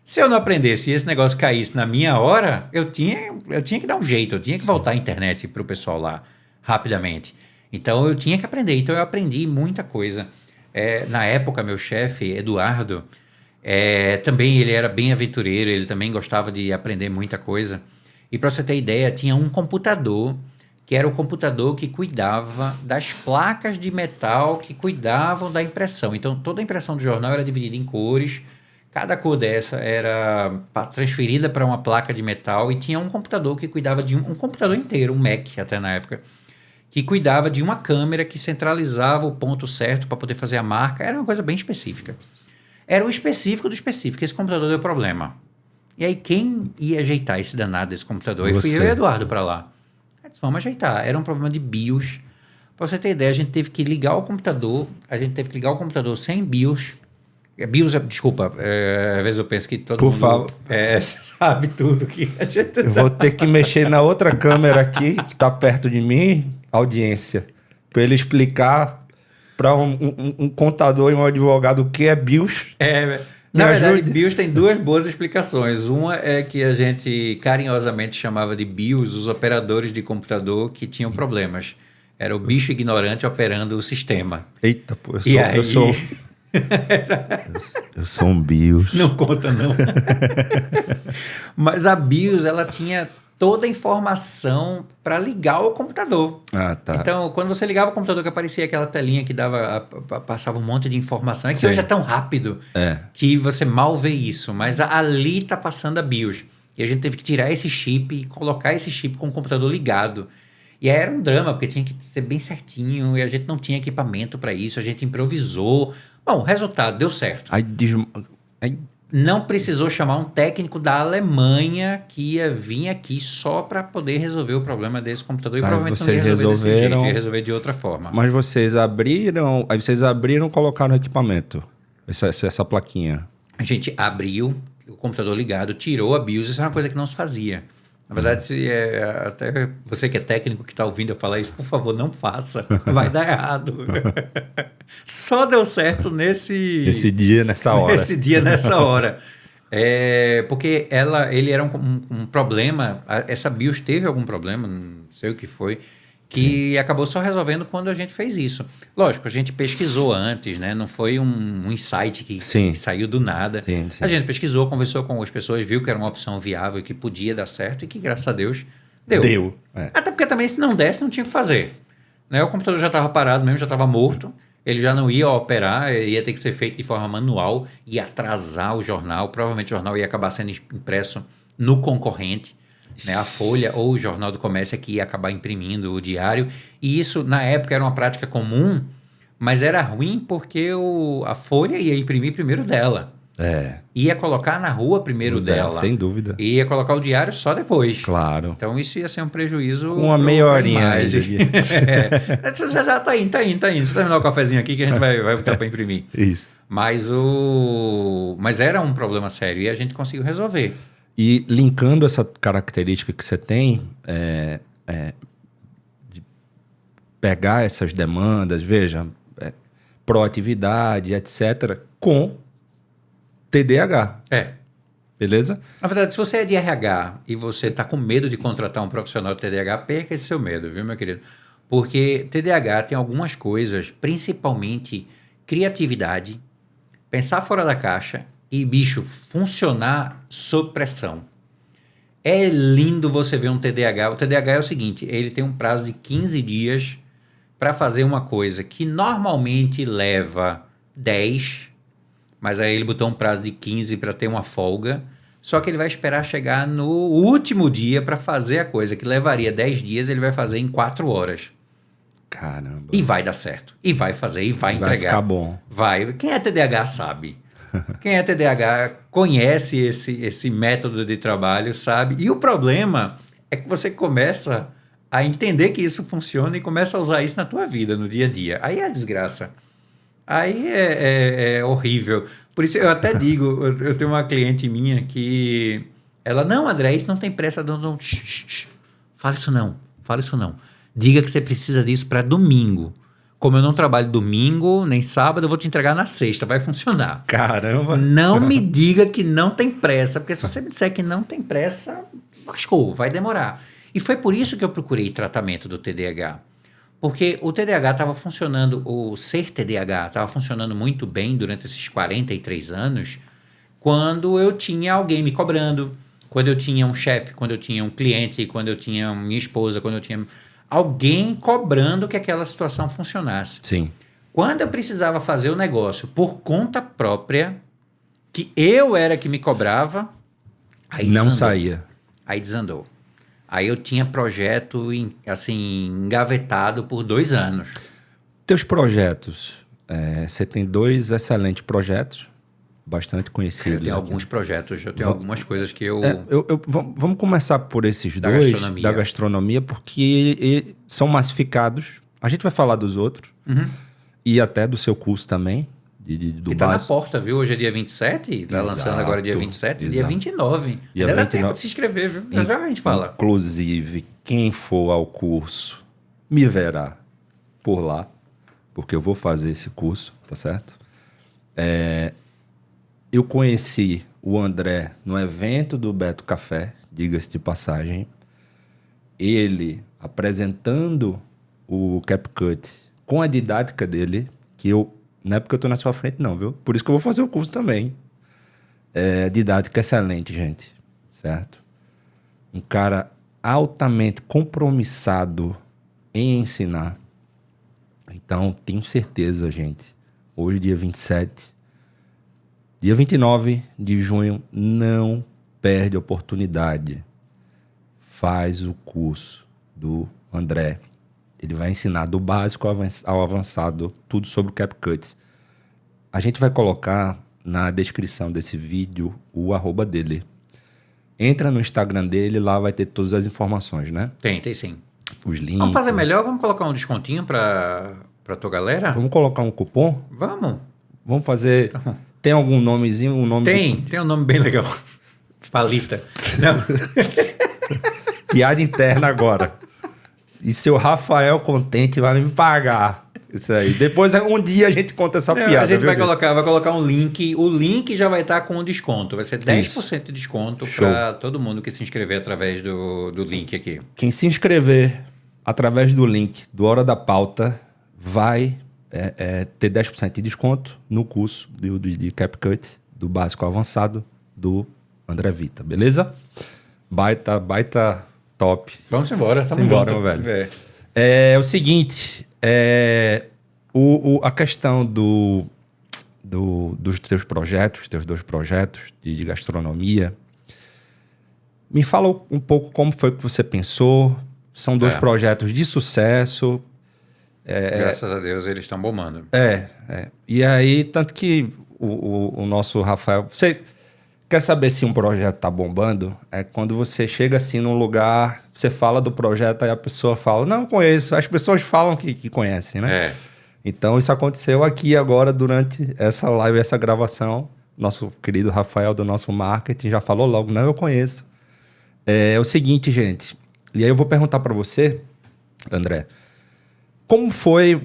Se eu não aprendesse e esse negócio caísse na minha hora, eu tinha que dar um jeito, eu tinha que voltar a internet para o pessoal lá rapidamente. Então eu tinha que aprender. Então eu aprendi muita coisa. Na época, meu chefe, Eduardo, também ele era bem aventureiro, ele também gostava de aprender muita coisa. E para você ter ideia, tinha um computador que era o computador que cuidava das placas de metal que cuidavam da impressão. Então, toda a impressão do jornal era dividida em cores, cada cor dessa era transferida para uma placa de metal e tinha um computador que cuidava de um computador inteiro, um Mac até na época, que cuidava de uma câmera que centralizava o ponto certo para poder fazer a marca. Era uma coisa bem específica. Era o específico do específico. Esse computador deu problema. E aí, quem ia ajeitar esse danado desse computador? Eu fui eu e o Eduardo para lá. Vamos ajeitar. Era um problema de BIOS. Para você ter ideia, a gente teve que ligar o computador. A gente teve que ligar o computador sem BIOS. Desculpa. Às vezes eu penso que todo mundo... Por favor. Sabe tudo que a gente... Eu vou ter que mexer na outra câmera aqui, que está perto de mim, audiência, para ele explicar para um contador e um advogado o que é BIOS. Na verdade, BIOS tem duas boas explicações. Uma é que a gente carinhosamente chamava de BIOS os operadores de computador que tinham problemas. Era o bicho ignorante operando o sistema. Eita, pô, eu sou um BIOS. Não conta, não. Mas a BIOS, ela tinha toda a informação para ligar o computador. Tá. Então, quando você ligava o computador, que aparecia aquela telinha que passava um monte de informação. É que hoje é tão rápido que você mal vê isso. Mas ali está passando a BIOS. E a gente teve que tirar esse chip e colocar esse chip com o computador ligado. E aí era um drama, porque tinha que ser bem certinho. E a gente não tinha equipamento para isso. A gente improvisou. Bom, resultado, deu certo. Não precisou chamar um técnico da Alemanha que ia vir aqui só para poder resolver o problema desse computador. E provavelmente não ia resolver desse jeito, ia resolver de outra forma. Mas vocês abriram e colocaram equipamento, essa plaquinha. A gente abriu o computador ligado, tirou a BIOS, isso é uma coisa que não se fazia. Na verdade, até você que é técnico que está ouvindo eu falar isso, por favor, não faça. Vai dar errado. Só deu certo nesse dia, nessa hora. Nesse dia, nessa hora. Porque ele era um problema. Essa BIOS teve algum problema, não sei o que foi, que acabou só resolvendo quando a gente fez isso. Lógico, a gente pesquisou antes, né? Não foi um insight que saiu do nada. Sim. A gente pesquisou, conversou com as pessoas, viu que era uma opção viável e que podia dar certo e que, graças a Deus, deu. Até porque também, se não desse, não tinha o que fazer. Né? O computador já estava parado mesmo, já estava morto. Ele já não ia operar, ia ter que ser feito de forma manual, ia atrasar o jornal. Provavelmente o jornal ia acabar sendo impresso no concorrente. né? A Folha ou o Jornal do Comércio é que ia acabar imprimindo o diário. E isso, na época, era uma prática comum, mas era ruim porque a Folha ia imprimir primeiro dela. Ia colocar na rua primeiro dela. Sem dúvida. E ia colocar o diário só depois. Claro. Então isso ia ser um prejuízo. Uma meia horinha aí. Já tá indo. Deixa eu terminar o cafezinho aqui que a gente vai botar para imprimir. Isso. Mas era um problema sério e a gente conseguiu resolver. E linkando essa característica que você tem, de pegar essas demandas, veja, proatividade, etc., com TDAH. Beleza? Na verdade, se você é de RH e você está com medo de contratar um profissional de TDAH, perca esse seu medo, viu, meu querido? Porque TDAH tem algumas coisas, principalmente criatividade, pensar fora da caixa e, bicho, funcionar sob pressão. É lindo você ver um TDAH. O TDAH é o seguinte, ele tem um prazo de 15 dias para fazer uma coisa que normalmente leva 10, mas aí ele botou um prazo de 15 para ter uma folga, só que ele vai esperar chegar no último dia para fazer a coisa que levaria 10 dias, ele vai fazer em 4 horas. Caramba. E vai dar certo. E vai fazer, e vai entregar. Vai ficar bom. Vai. Quem é TDAH sabe. Quem é TDAH conhece esse método de trabalho, sabe? E o problema é que você começa a entender que isso funciona e começa a usar isso na tua vida, no dia a dia. Aí é a desgraça. Aí é horrível. Por isso eu até digo, eu tenho uma cliente minha que ela, não, André, isso não tem pressa, não. Fala isso não. Diga que você precisa disso para domingo. Como eu não trabalho domingo, nem sábado, eu vou te entregar na sexta, vai funcionar. Caramba! Não me diga que não tem pressa, porque se você me disser que não tem pressa, lascou, vai demorar. E foi por isso que eu procurei tratamento do TDAH. Porque o TDAH estava funcionando, o ser TDAH estava funcionando muito bem durante esses 43 anos, quando eu tinha alguém me cobrando, quando eu tinha um chefe, quando eu tinha um cliente, quando eu tinha minha esposa, quando eu tinha alguém cobrando que aquela situação funcionasse. Sim. Quando eu precisava fazer o negócio por conta própria, que eu era que me cobrava, aí não desandou. saía. Aí desandou. Aí eu tinha projeto assim, engavetado por 2 anos. Teus projetos, você tem 2 excelentes projetos, bastante conhecidos. Eu tenho aqui. Alguns projetos, eu tenho algumas coisas que eu... Vamos começar por esses Da 2 gastronomia. da gastronomia, porque são massificados. A gente vai falar dos outros e até do seu curso também. Do que tá na básico. porta, viu? Hoje é dia 27, tá lançando agora dia 27, dia 29. Dia Ainda dá 29. tempo de se inscrever, viu? Já a gente fala. Inclusive, quem for ao curso me verá por lá, porque eu vou fazer esse curso, tá certo? Eu conheci o André no evento do Beto Café, diga-se de passagem. Ele apresentando o CapCut com a didática dele, que não é porque eu tô na sua frente, não, viu? Por isso que eu vou fazer o curso também. Didática excelente, gente. Certo? Um cara altamente compromissado em ensinar. Então, tenho certeza, gente. Hoje, dia 27. Dia 29 de junho, não perde a oportunidade. Faz o curso do André. Ele vai ensinar do básico ao avançado, tudo sobre o CapCut. A gente vai colocar na descrição desse vídeo o @ dele. Entra no Instagram dele, lá vai ter todas as informações, né? Tem sim. Os links. Vamos fazer melhor? Vamos colocar um descontinho pra tua galera? Vamos colocar um cupom? Vamos. Vamos fazer... Tem algum nomezinho? Um nome Tem um nome bem legal. Palita. Não. Piada interna agora. E seu Rafael Contente vai me pagar. Isso aí. Depois, um dia, a gente conta essa piada. A gente viu, vai colocar um link. O link já vai estar com desconto. Vai ser 10% de desconto para todo mundo que se inscrever através do link aqui. Quem se inscrever através do link do Hora da Pauta vai ter 10% de desconto no curso de CapCut, do básico ao avançado, do André Vita. Beleza? Baita top. Vamos embora. Vamos embora, meu velho. É o seguinte, a questão dos teus projetos, teus 2 projetos de gastronomia, Me fala um pouco como foi que você pensou. São 2 projetos de sucesso. Graças a Deus eles estão bombando. E aí, tanto que o nosso Rafael... Você quer saber se um projeto tá bombando? É quando você chega assim num lugar, você fala do projeto, aí a pessoa fala, não, conheço. As pessoas falam que conhecem, né? Então, isso aconteceu aqui agora durante essa live, essa gravação. Nosso querido Rafael do nosso marketing já falou logo, não, eu conheço. É o seguinte, gente. E aí eu vou perguntar para você, André, como foi...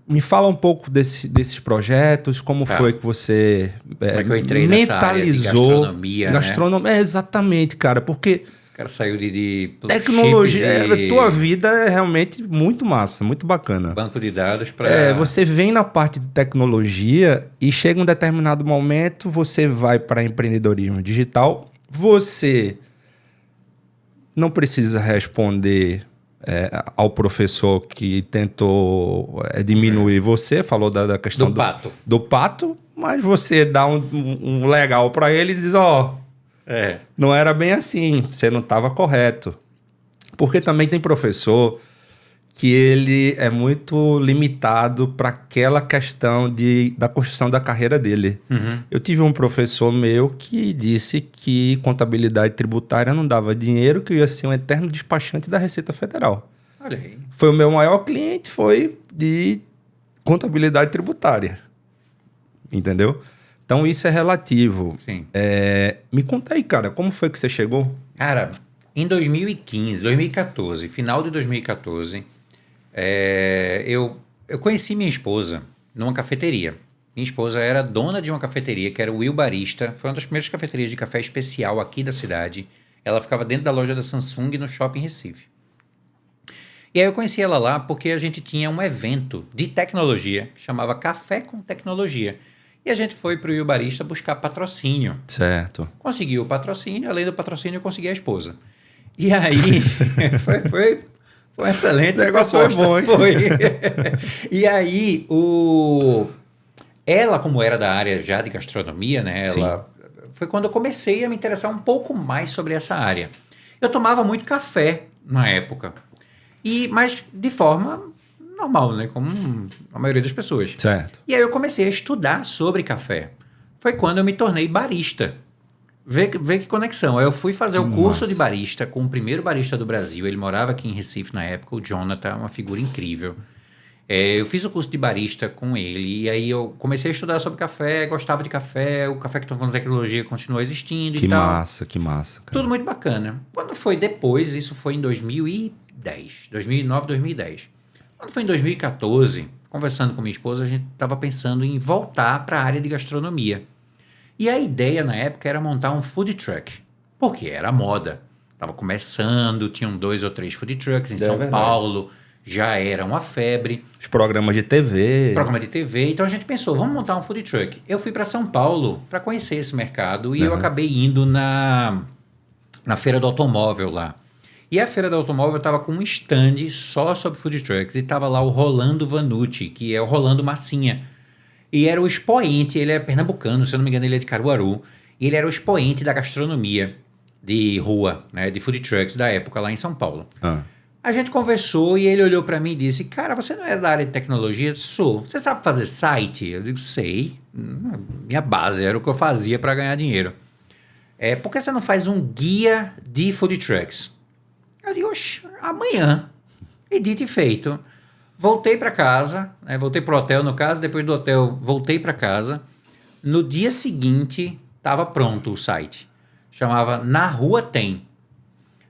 me fala um pouco desses projetos, como foi que você como é que eu entrei nessa área de gastronomia, né? Exatamente, cara, porque... O cara saiu de tecnologia, a tua vida é realmente muito massa, muito bacana. Banco de dados para... você vem na parte de tecnologia e chega um determinado momento, você vai para empreendedorismo digital, você não precisa responder ao professor que tentou diminuir você, falou da questão do pato, mas você dá um legal para ele e diz, não era bem assim, você não estava correto. Porque também tem professor que ele é muito limitado para aquela questão da construção da carreira dele. Eu tive um professor meu que disse que contabilidade tributária não dava dinheiro, que eu ia ser um eterno despachante da Receita Federal. Olha aí. Foi o meu maior cliente, foi de contabilidade tributária. Entendeu? Então, isso é relativo. Sim. Me conta aí, cara, como foi que você chegou? Cara, em 2014, final de 2014, eu conheci minha esposa numa cafeteria. Minha esposa era dona de uma cafeteria, que era o Will Barista. Foi uma das primeiras cafeterias de café especial aqui da cidade. Ela ficava dentro da loja da Samsung no Shopping Recife. E aí eu conheci ela lá porque a gente tinha um evento de tecnologia, que chamava Café com Tecnologia. E a gente foi para o Will Barista buscar patrocínio. Certo. Conseguiu o patrocínio, além do patrocínio eu consegui a esposa. E aí, foi excelente. O negócio foi bom, hein? Foi. E aí, ela, como era da área já de gastronomia, né? Foi quando eu comecei a me interessar um pouco mais sobre essa área. Eu tomava muito café na época. Mas de forma normal, né? Como a maioria das pessoas. Certo. E aí eu comecei a estudar sobre café. Foi quando eu me tornei barista. Vê que conexão. Eu fui fazer o curso de barista com o primeiro barista do Brasil. Ele morava aqui em Recife na época, o Jonathan, uma figura incrível. Eu fiz o curso de barista com ele. E aí eu comecei a estudar sobre café, gostava de café. O Café com Tecnologia continuou existindo e tal. Que massa, cara. Tudo muito bacana. Quando foi depois, isso foi em 2010. 2009, 2010. Quando foi em 2014, conversando com minha esposa, a gente estava pensando em voltar para a área de gastronomia. E a ideia na época era montar um food truck, porque era moda. Estava começando, tinham 2 ou 3 food trucks em São Paulo, já era uma febre. Os programas de TV. Então a gente pensou, vamos montar um food truck. Eu fui para São Paulo para conhecer esse mercado e eu acabei indo na Feira do Automóvel lá. E a Feira do Automóvel estava com um stand só sobre food trucks. E estava lá o Rolando Vanucci, que é o Rolando Massinha. E era o expoente, ele é pernambucano, se eu não me engano ele é de Caruaru. E ele era o expoente da gastronomia de rua, né, de food trucks da época lá em São Paulo. A gente conversou e ele olhou para mim e disse, cara, você não é da área de tecnologia? Eu disse, sou. Você sabe fazer site? Eu digo, sei. Minha base era o que eu fazia para ganhar dinheiro. Por que você não faz um guia de food trucks? Eu digo, amanhã. E dito e feito. Voltei para casa, né? Voltei para o hotel, no caso. Depois do hotel, voltei para casa. No dia seguinte, estava pronto o site. Chamava Na Rua Tem.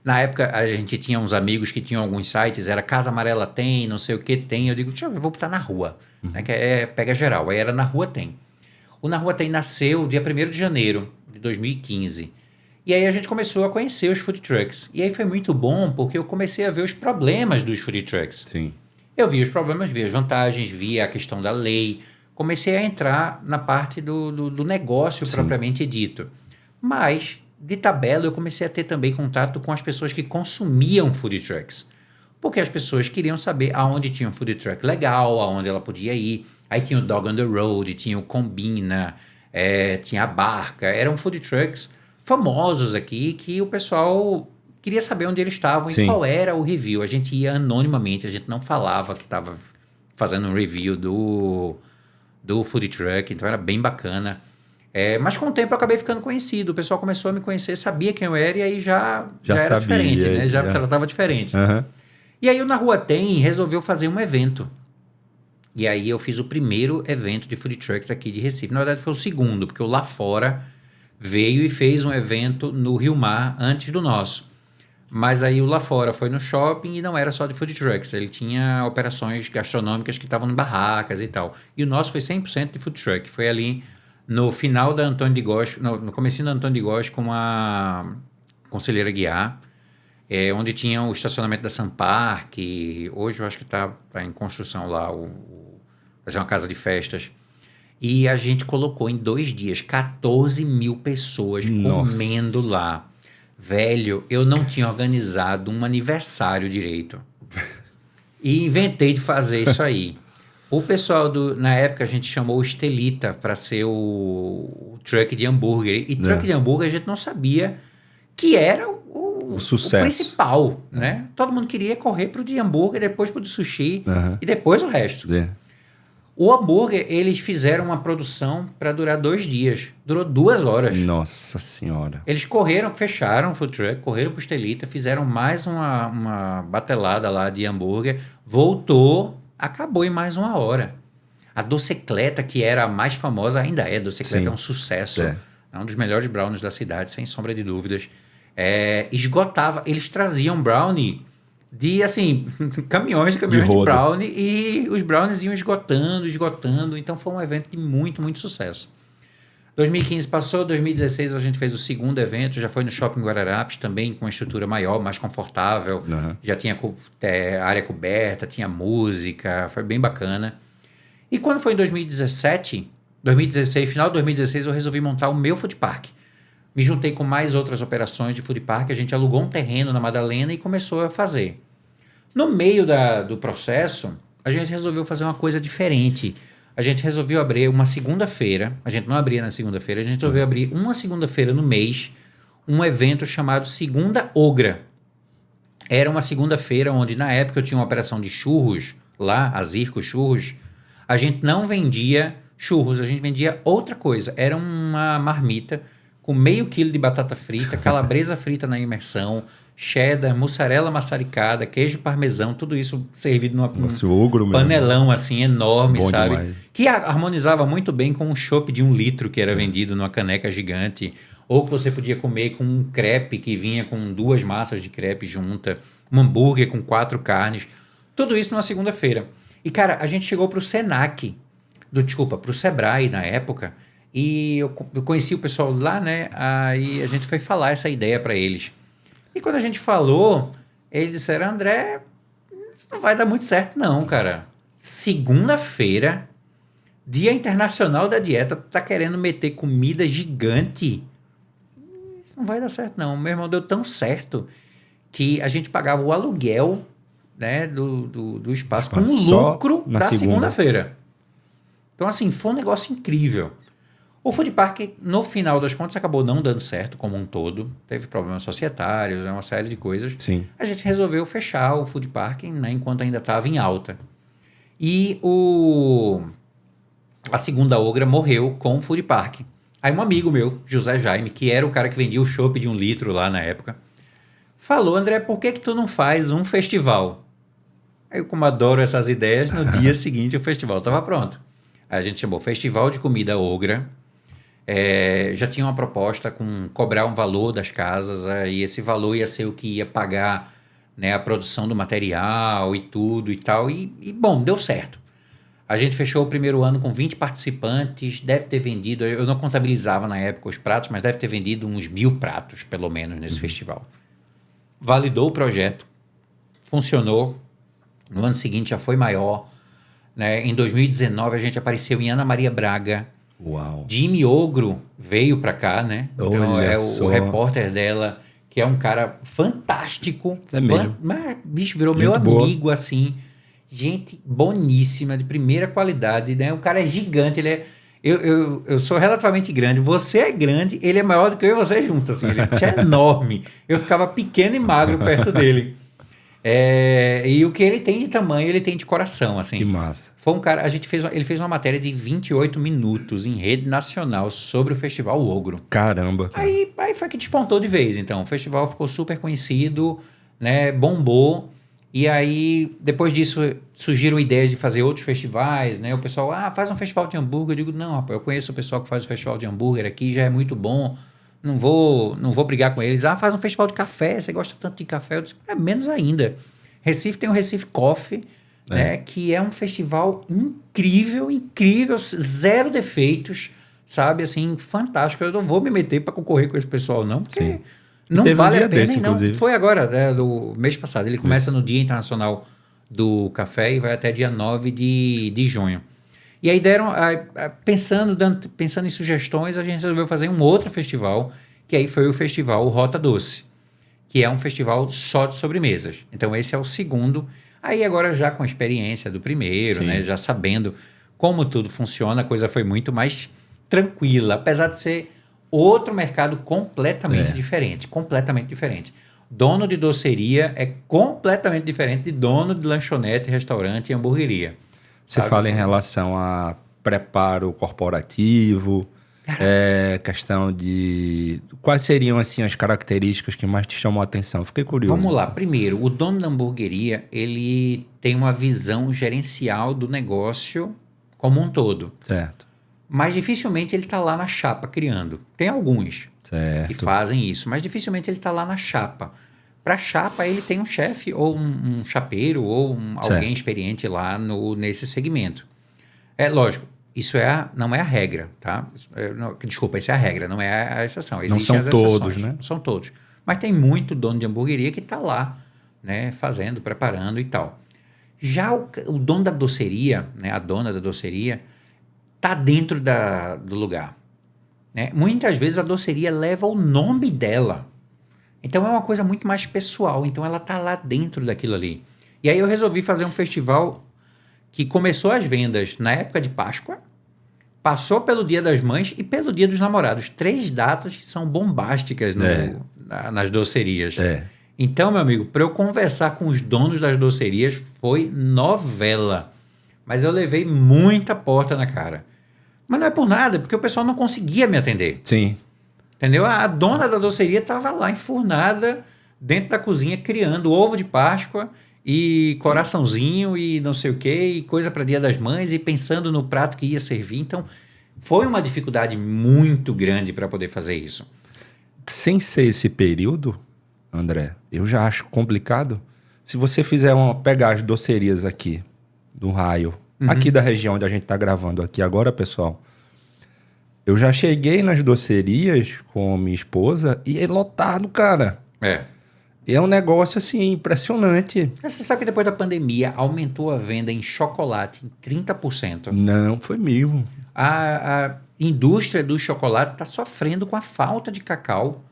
Na época, a gente tinha uns amigos que tinham alguns sites. Era Casa Amarela Tem, não sei o que tem. Eu digo, eu vou botar Na Rua. Né? Que pega geral. Aí era Na Rua Tem. O Na Rua Tem nasceu dia 1º de janeiro de 2015. E aí a gente começou a conhecer os food trucks. E aí foi muito bom porque eu comecei a ver os problemas dos food trucks. Sim. Eu vi os problemas, vi as vantagens, vi a questão da lei. Comecei a entrar na parte do negócio propriamente dito. Mas, de tabela, eu comecei a ter também contato com as pessoas que consumiam food trucks. Porque as pessoas queriam saber aonde tinha um food truck legal, aonde ela podia ir. Aí tinha o Dog on the Road, tinha o Combina, tinha a Barca. Eram food trucks famosos aqui que o pessoal queria saber onde eles estavam Sim. e qual era o review. A gente ia anonimamente, a gente não falava que estava fazendo um review do food truck, então era bem bacana. Mas com o tempo eu acabei ficando conhecido, o pessoal começou a me conhecer, sabia quem eu era e aí já era sabia, diferente, né? Já tratava diferente. Uhum. E aí o Na Rua Tem resolveu fazer um evento. E aí eu fiz o primeiro evento de food trucks aqui de Recife. Na verdade foi o segundo, porque o Lá Fora veio e fez um evento no Rio Mar antes do nosso. Mas aí o Lá Fora foi no shopping e não era só de food trucks. Ele tinha operações gastronômicas que estavam em barracas e tal. E o nosso foi 100% de food truck. Foi ali no final da Antônio de Góes, no comecinho da Antônio de Góes com a Conselheira Guiar, onde tinha o estacionamento da Sampark. Hoje eu acho que está em construção lá, vai ser uma casa de festas. E a gente colocou em 2 dias 14 mil pessoas comendo lá. Velho, eu não tinha organizado um aniversário direito. E inventei de fazer isso aí. O pessoal na época a gente chamou o Estelita para ser o truck de hambúrguer. E truck de hambúrguer a gente não sabia que era o sucesso. O principal, né? Todo mundo queria correr pro de hambúrguer, depois pro de sushi e depois o resto. O hambúrguer, eles fizeram uma produção para durar 2 dias. Durou 2 horas. Nossa Senhora. Eles correram, fecharam o food truck, correram pro Estelita, fizeram mais uma batelada lá de hambúrguer, voltou, acabou em mais 1 hora. A Docicleta, que era a mais famosa, ainda é. A Docicleta é um sucesso. É um dos melhores brownies da cidade, sem sombra de dúvidas. Esgotava. Eles traziam brownie de, assim, caminhões de brownie e os brownies iam esgotando. Então, foi um evento de muito, muito sucesso. 2015 passou, 2016 a gente fez o segundo evento, já foi no Shopping Guararapes, também com uma estrutura maior, mais confortável. Já tinha área coberta, tinha música, foi bem bacana. E quando foi em 2016, final de 2016, eu resolvi montar o meu food park. Me juntei com mais outras operações de food park, a gente alugou um terreno na Madalena e começou a fazer. No meio do processo, a gente resolveu fazer uma coisa diferente. A gente resolveu abrir uma segunda-feira, a gente não abria na segunda-feira, a gente resolveu abrir uma segunda-feira no mês, um evento chamado Segunda Ogra. Era uma segunda-feira onde, na época, eu tinha uma operação de churros lá, a Zirco Churros. A gente não vendia churros, a gente vendia outra coisa. Era uma marmita com meio quilo de batata frita, calabresa frita na imersão, cheddar, mussarela maçaricada, queijo parmesão, tudo isso servido num panelão assim enorme, bom sabe? Demais. Que harmonizava muito bem com um chopp de 1 litro que era vendido numa caneca gigante, ou que você podia comer com um crepe que vinha com 2 massas de crepe junta, um hambúrguer com 4 carnes, tudo isso numa segunda-feira. E, cara, a gente chegou pro Senac, pro Sebrae na época, e eu conheci o pessoal lá, né? Aí a gente foi falar essa ideia para eles. E quando a gente falou, eles disseram, André, isso não vai dar muito certo não, cara. Segunda-feira, Dia Internacional da Dieta, tu tá querendo meter comida gigante? Isso não vai dar certo não. Meu irmão, deu tão certo que a gente pagava o aluguel, né, do espaço com lucro da segunda-feira. Então, assim, foi um negócio incrível. O Food Park, no final das contas, acabou não dando certo como um todo. Teve problemas societários, uma série de coisas. Sim. A gente resolveu fechar o Food Park, né, enquanto ainda estava em alta. E a Segunda Ogra morreu com o Food Park. Aí um amigo meu, José Jaime, que era o cara que vendia o chopp de 1 litro lá na época, falou, André, por que tu não faz um festival? Aí eu, como adoro essas ideias, no dia seguinte o festival estava pronto. Aí a gente chamou Festival de Comida Ogra. Já tinha uma proposta com cobrar um valor das casas, e esse valor ia ser o que ia pagar, né, a produção do material e tudo e tal. E bom, deu certo. A gente fechou o primeiro ano com 20 participantes, deve ter vendido, eu não contabilizava na época os pratos, mas deve ter vendido uns 1.000 pratos, pelo menos, nesse festival. Validou o projeto, funcionou, no ano seguinte já foi maior, né? Em 2019 a gente apareceu em Ana Maria Braga. Uau. Jimmy Ogro veio pra cá, né? Então o repórter dela, que é um cara fantástico. É mesmo. Mas, bicho, virou gente meu amigo, boa. Assim. Gente boníssima, de primeira qualidade, né? O cara é gigante, Eu sou relativamente grande, você é grande, ele é maior do que eu e você juntos, assim, ele é enorme. Eu ficava pequeno e magro perto dele. E o que ele tem de tamanho, ele tem de coração, assim. Que massa. Foi um cara, ele fez uma matéria de 28 minutos em rede nacional sobre o Festival Ogro. Caramba. Cara. Aí foi que despontou de vez, então. O festival ficou super conhecido, né, bombou. E aí, depois disso, surgiram ideias de fazer outros festivais, né? O pessoal, faz um festival de hambúrguer. Eu digo, não, rapaz, eu conheço o pessoal que faz o festival de hambúrguer aqui, já é muito bom. Não vou brigar com eles. Faz um festival de café, você gosta tanto de café. Eu disse, menos ainda. Recife tem o Recife Coffee, né? Que é um festival incrível, zero defeitos, sabe? Assim, fantástico. Eu não vou me meter para concorrer com esse pessoal, não, porque... Sim. Não teve vale um dia a pena, desse, inclusive. Foi agora, do mês passado. Ele começa no Dia Internacional do Café e vai até dia 9 de junho. E aí pensando em sugestões, a gente resolveu fazer um outro festival, que aí foi o festival Rota Doce, que é um festival só de sobremesas. Então esse é o segundo. Aí agora já com a experiência do primeiro, né, já sabendo como tudo funciona, a coisa foi muito mais tranquila, apesar de ser... outro mercado completamente diferente. Completamente diferente. Dono de doceria é completamente diferente de dono de lanchonete, restaurante e hamburgueria. Você fala em relação a preparo corporativo, questão de... Quais seriam assim, as características que mais te chamam a atenção? Fiquei curioso. Vamos lá. Primeiro, o dono da hamburgueria, ele tem uma visão gerencial do negócio como um todo. Certo. Mas dificilmente ele está lá na chapa criando. Tem alguns que fazem isso, mas dificilmente ele está lá na chapa. Para a chapa, ele tem um chefe ou um chapeiro ou alguém experiente lá nesse segmento. É lógico, isso não é a regra, tá? Desculpa, isso é a regra, não é a exceção. Existem não são todos, né? Não são todos. Mas tem muito dono de hamburgueria que está lá, né, fazendo, preparando e tal. Já o dono da doceria, né, a dona da doceria, está dentro do lugar. Né? Muitas vezes a doceria leva o nome dela. Então é uma coisa muito mais pessoal. Então ela está lá dentro daquilo ali. E aí eu resolvi fazer um festival que começou as vendas na época de Páscoa, passou pelo Dia das Mães e pelo Dia dos Namorados. 3 datas que são bombásticas nas docerias. Então, meu amigo, para eu conversar com os donos das docerias foi novela. Mas eu levei muita porta na cara. Mas não é por nada, porque o pessoal não conseguia me atender. Sim. Entendeu? A dona da doceria estava lá enfurnada dentro da cozinha criando ovo de Páscoa e coraçãozinho e não sei o quê, e coisa para Dia das Mães e pensando no prato que ia servir. Então, foi uma dificuldade muito grande para poder fazer isso. Sem ser esse período, André, eu já acho complicado. Se você fizer pegar as docerias aqui do raio, aqui da região onde a gente está gravando aqui agora, pessoal, eu já cheguei nas docerias com minha esposa e é lotado, cara. É um negócio, assim, impressionante. Você sabe que depois da pandemia aumentou a venda em chocolate em 30%? Não, foi mesmo. A indústria do chocolate está sofrendo com a falta de cacau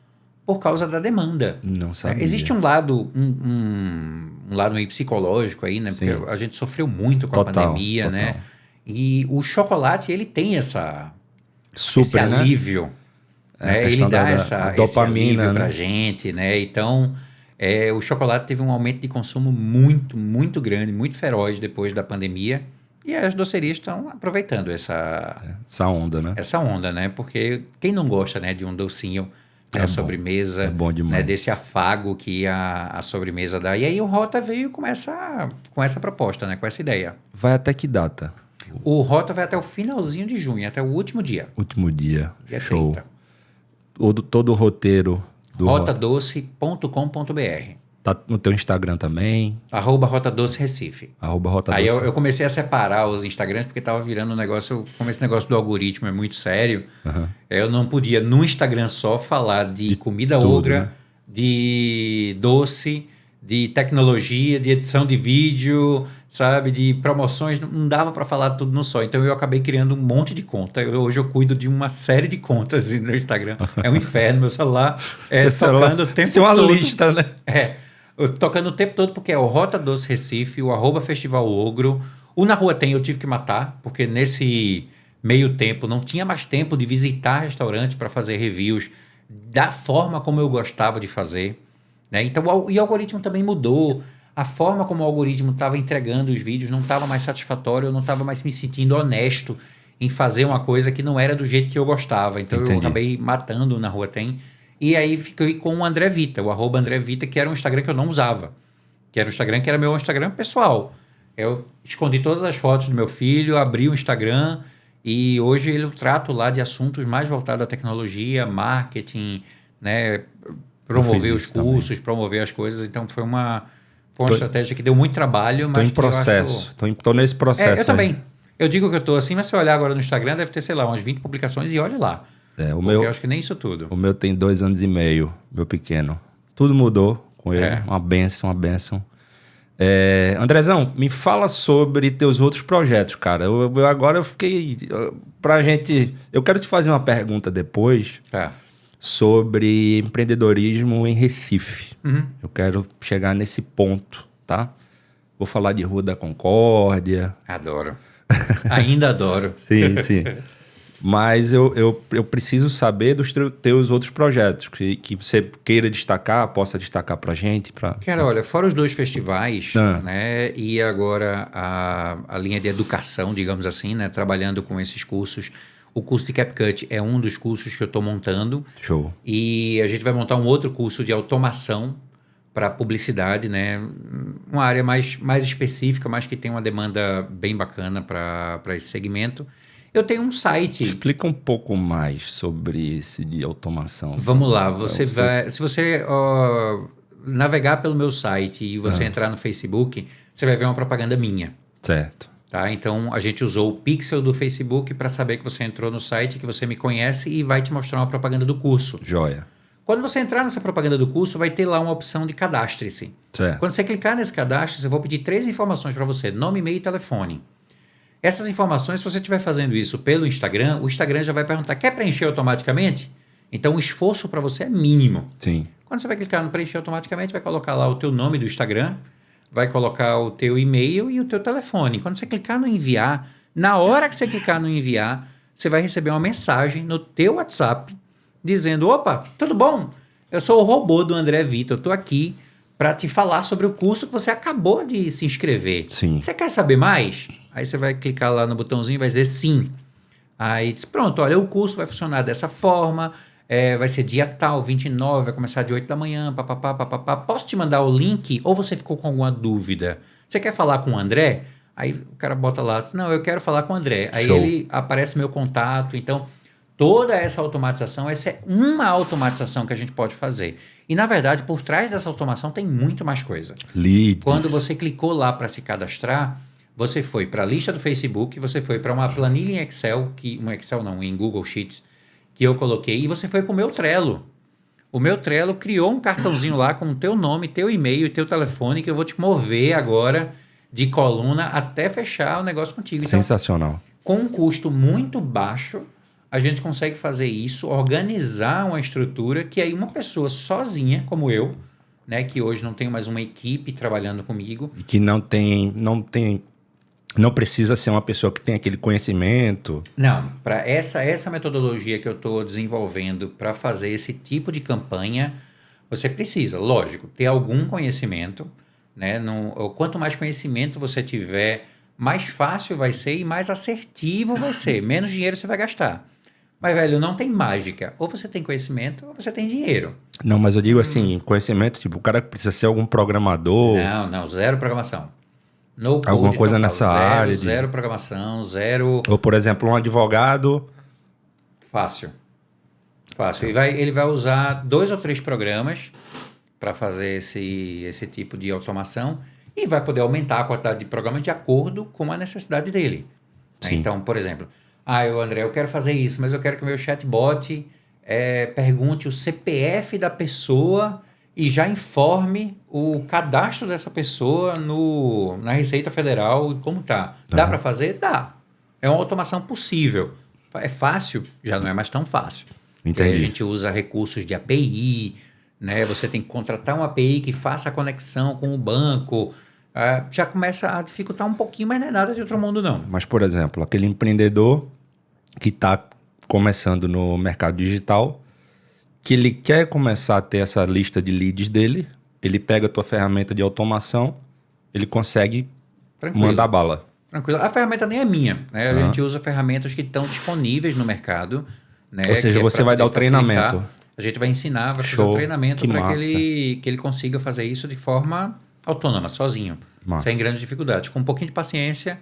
por causa da demanda. Não sabia. Existe um lado, um lado meio psicológico aí, né? Porque a gente sofreu muito com a pandemia, né? E o chocolate, ele tem esse alívio. Né? Ele dá essa dopamina, esse pra gente, né? Então, o chocolate teve um aumento de consumo muito, muito grande, muito feroz depois da pandemia. E as docerias estão aproveitando essa onda, né? Essa onda, né? Porque quem não gosta, né, de um docinho, a sobremesa, bom demais. Né, desse afago que a sobremesa dá. E aí o Rota veio com essa proposta, né, com essa ideia. Vai até que data? O Rota vai até o finalzinho de junho, até o último dia. Último dia. Dia Show. 30. Todo o roteiro do rotadoce.com.br. Tá no teu Instagram também. @RotaDoceRecife. @RotaDoce. Aí eu comecei a separar os Instagrams porque tava virando um negócio, como esse negócio do algoritmo é muito sério, eu não podia no Instagram só falar de comida tudo, ogra, né? de doce, de tecnologia, de edição de vídeo, sabe, de promoções, não dava para falar tudo no só. Então eu acabei criando um monte de conta. Hoje eu cuido de uma série de contas no Instagram. É um inferno, meu celular tocando o tempo todo. Isso é uma lista, né? Tocando o tempo todo, porque é o Rota Doce Recife, o @Festival Ogro. O Na Rua Tem eu tive que matar, porque nesse meio tempo, não tinha mais tempo de visitar restaurantes para fazer reviews da forma como eu gostava de fazer, né? Então, e o algoritmo também mudou. A forma como o algoritmo estava entregando os vídeos não estava mais satisfatório, eu não estava mais me sentindo honesto em fazer uma coisa que não era do jeito que eu gostava. Então, eu acabei matando na Rua Tem. E aí, fiquei com o André Vita, o @AndréVita, que era um Instagram que eu não usava. Que era um Instagram que era meu Instagram pessoal. Eu escondi todas as fotos do meu filho, abri o Instagram e hoje eu trato lá de assuntos mais voltados à tecnologia, marketing, né? Promover os cursos, também. Promover as coisas. Então, foi uma estratégia que deu muito trabalho, mas tô em processo. Tô nesse processo. Eu também. Eu digo que eu estou assim, mas se eu olhar agora no Instagram, deve ter, sei lá, umas 20 publicações e olhe lá. Eu acho que nem isso tudo. O meu tem 2 anos e meio, meu pequeno. Tudo mudou com ele. Uma bênção. Andrezão, me fala sobre teus outros projetos, cara. Agora eu fiquei... Eu quero te fazer uma pergunta depois sobre empreendedorismo em Recife. Eu quero chegar nesse ponto, tá? Vou falar de Rua da Concórdia. Adoro. Ainda adoro. Sim. Mas eu preciso saber dos teus outros projetos que você queira destacar, possa destacar pra gente. Cara, olha, fora os 2 festivais, né? E agora a linha de educação, digamos assim, né? Trabalhando com esses cursos. O curso de CapCut é um dos cursos que eu estou montando. Show. E a gente vai montar um outro curso de automação para publicidade, né? Uma área mais específica, mas que tem uma demanda bem bacana para esse segmento. Eu tenho um site... Explica um pouco mais sobre esse de automação. Vamos lá. Se você navegar pelo meu site e você entrar no Facebook, você vai ver uma propaganda minha. Certo. Tá? Então, a gente usou o pixel do Facebook para saber que você entrou no site, que você me conhece e vai te mostrar uma propaganda do curso. Joia. Quando você entrar nessa propaganda do curso, vai ter lá uma opção de cadastre-se. Certo. Quando você clicar nesse cadastre, eu vou pedir 3 informações para você: nome, e-mail e telefone. Essas informações, se você estiver fazendo isso pelo Instagram, o Instagram já vai perguntar: quer preencher automaticamente? Então, o esforço para você é mínimo. Sim. Quando você vai clicar no preencher automaticamente, vai colocar lá o teu nome do Instagram, vai colocar o teu e-mail e o teu telefone. Quando você clicar no enviar, na hora que você clicar no enviar, você vai receber uma mensagem no teu WhatsApp dizendo: opa, tudo bom? Eu sou o robô do André Vita, eu estou aqui para te falar sobre o curso que você acabou de se inscrever. Sim. Você quer saber mais? Aí você vai clicar lá no botãozinho e vai dizer sim. Aí diz: pronto, olha, o curso vai funcionar dessa forma, vai ser dia tal, 29, vai começar de 8 da manhã, papapá. Posso te mandar o link ou você ficou com alguma dúvida? Você quer falar com o André? Aí o cara bota lá, diz: não, eu quero falar com o André. Aí ele aparece meu contato. Então, toda essa automatização, essa é uma automatização que a gente pode fazer. E, na verdade, por trás dessa automação tem muito mais coisa. Leads. Quando você clicou lá para se cadastrar, você foi para a lista do Facebook, você foi para uma planilha em Excel, em Google Sheets, que eu coloquei, e você foi para o meu Trello. O meu Trello criou um cartãozinho lá com o teu nome, teu e-mail e teu telefone, que eu vou te mover agora de coluna até fechar o negócio contigo. Então, sensacional. Com um custo muito baixo, a gente consegue fazer isso, organizar uma estrutura que aí uma pessoa sozinha, como eu, né, que hoje não tenho mais uma equipe trabalhando comigo. E que não precisa ser uma pessoa que tem aquele conhecimento. Não, para essa metodologia que eu estou desenvolvendo para fazer esse tipo de campanha, você precisa, lógico, ter algum conhecimento, né? Quanto mais conhecimento você tiver, mais fácil vai ser e mais assertivo vai ser. Menos dinheiro você vai gastar. Mas, velho, não tem mágica. Ou você tem conhecimento ou você tem dinheiro. Não, mas eu digo assim, conhecimento, tipo, o cara precisa ser algum programador. Não, zero programação. No code, alguma coisa nessa área. Zero programação, zero... Ou, por exemplo, um advogado. Fácil. Ele vai usar 2 ou 3 programas para fazer esse tipo de automação e vai poder aumentar a quantidade de programas de acordo com a necessidade dele. Sim. Então, por exemplo, André, eu quero fazer isso, mas eu quero que o meu chatbot pergunte o CPF da pessoa e já informe o cadastro dessa pessoa na Receita Federal, como tá. Dá para fazer? Dá. É uma automação possível. É fácil? Já não é mais tão fácil. Entendi. Aí a gente usa recursos de API, né? Você tem que contratar uma API que faça a conexão com o banco. Já começa a dificultar um pouquinho, mas não é nada de outro mundo, não. Mas, por exemplo, aquele empreendedor que está começando no mercado digital, que ele quer começar a ter essa lista de leads dele, ele pega a tua ferramenta de automação, ele consegue mandar bala. Tranquilo. A ferramenta nem é minha, né? A gente usa ferramentas que estão disponíveis no mercado, né? Ou seja, você vai dar o treinamento. A gente vai ensinar, vai fazer Show. o treinamento para Que que ele consiga fazer isso de forma autônoma, sozinho, Massa. sem grandes dificuldades. Com um pouquinho de paciência,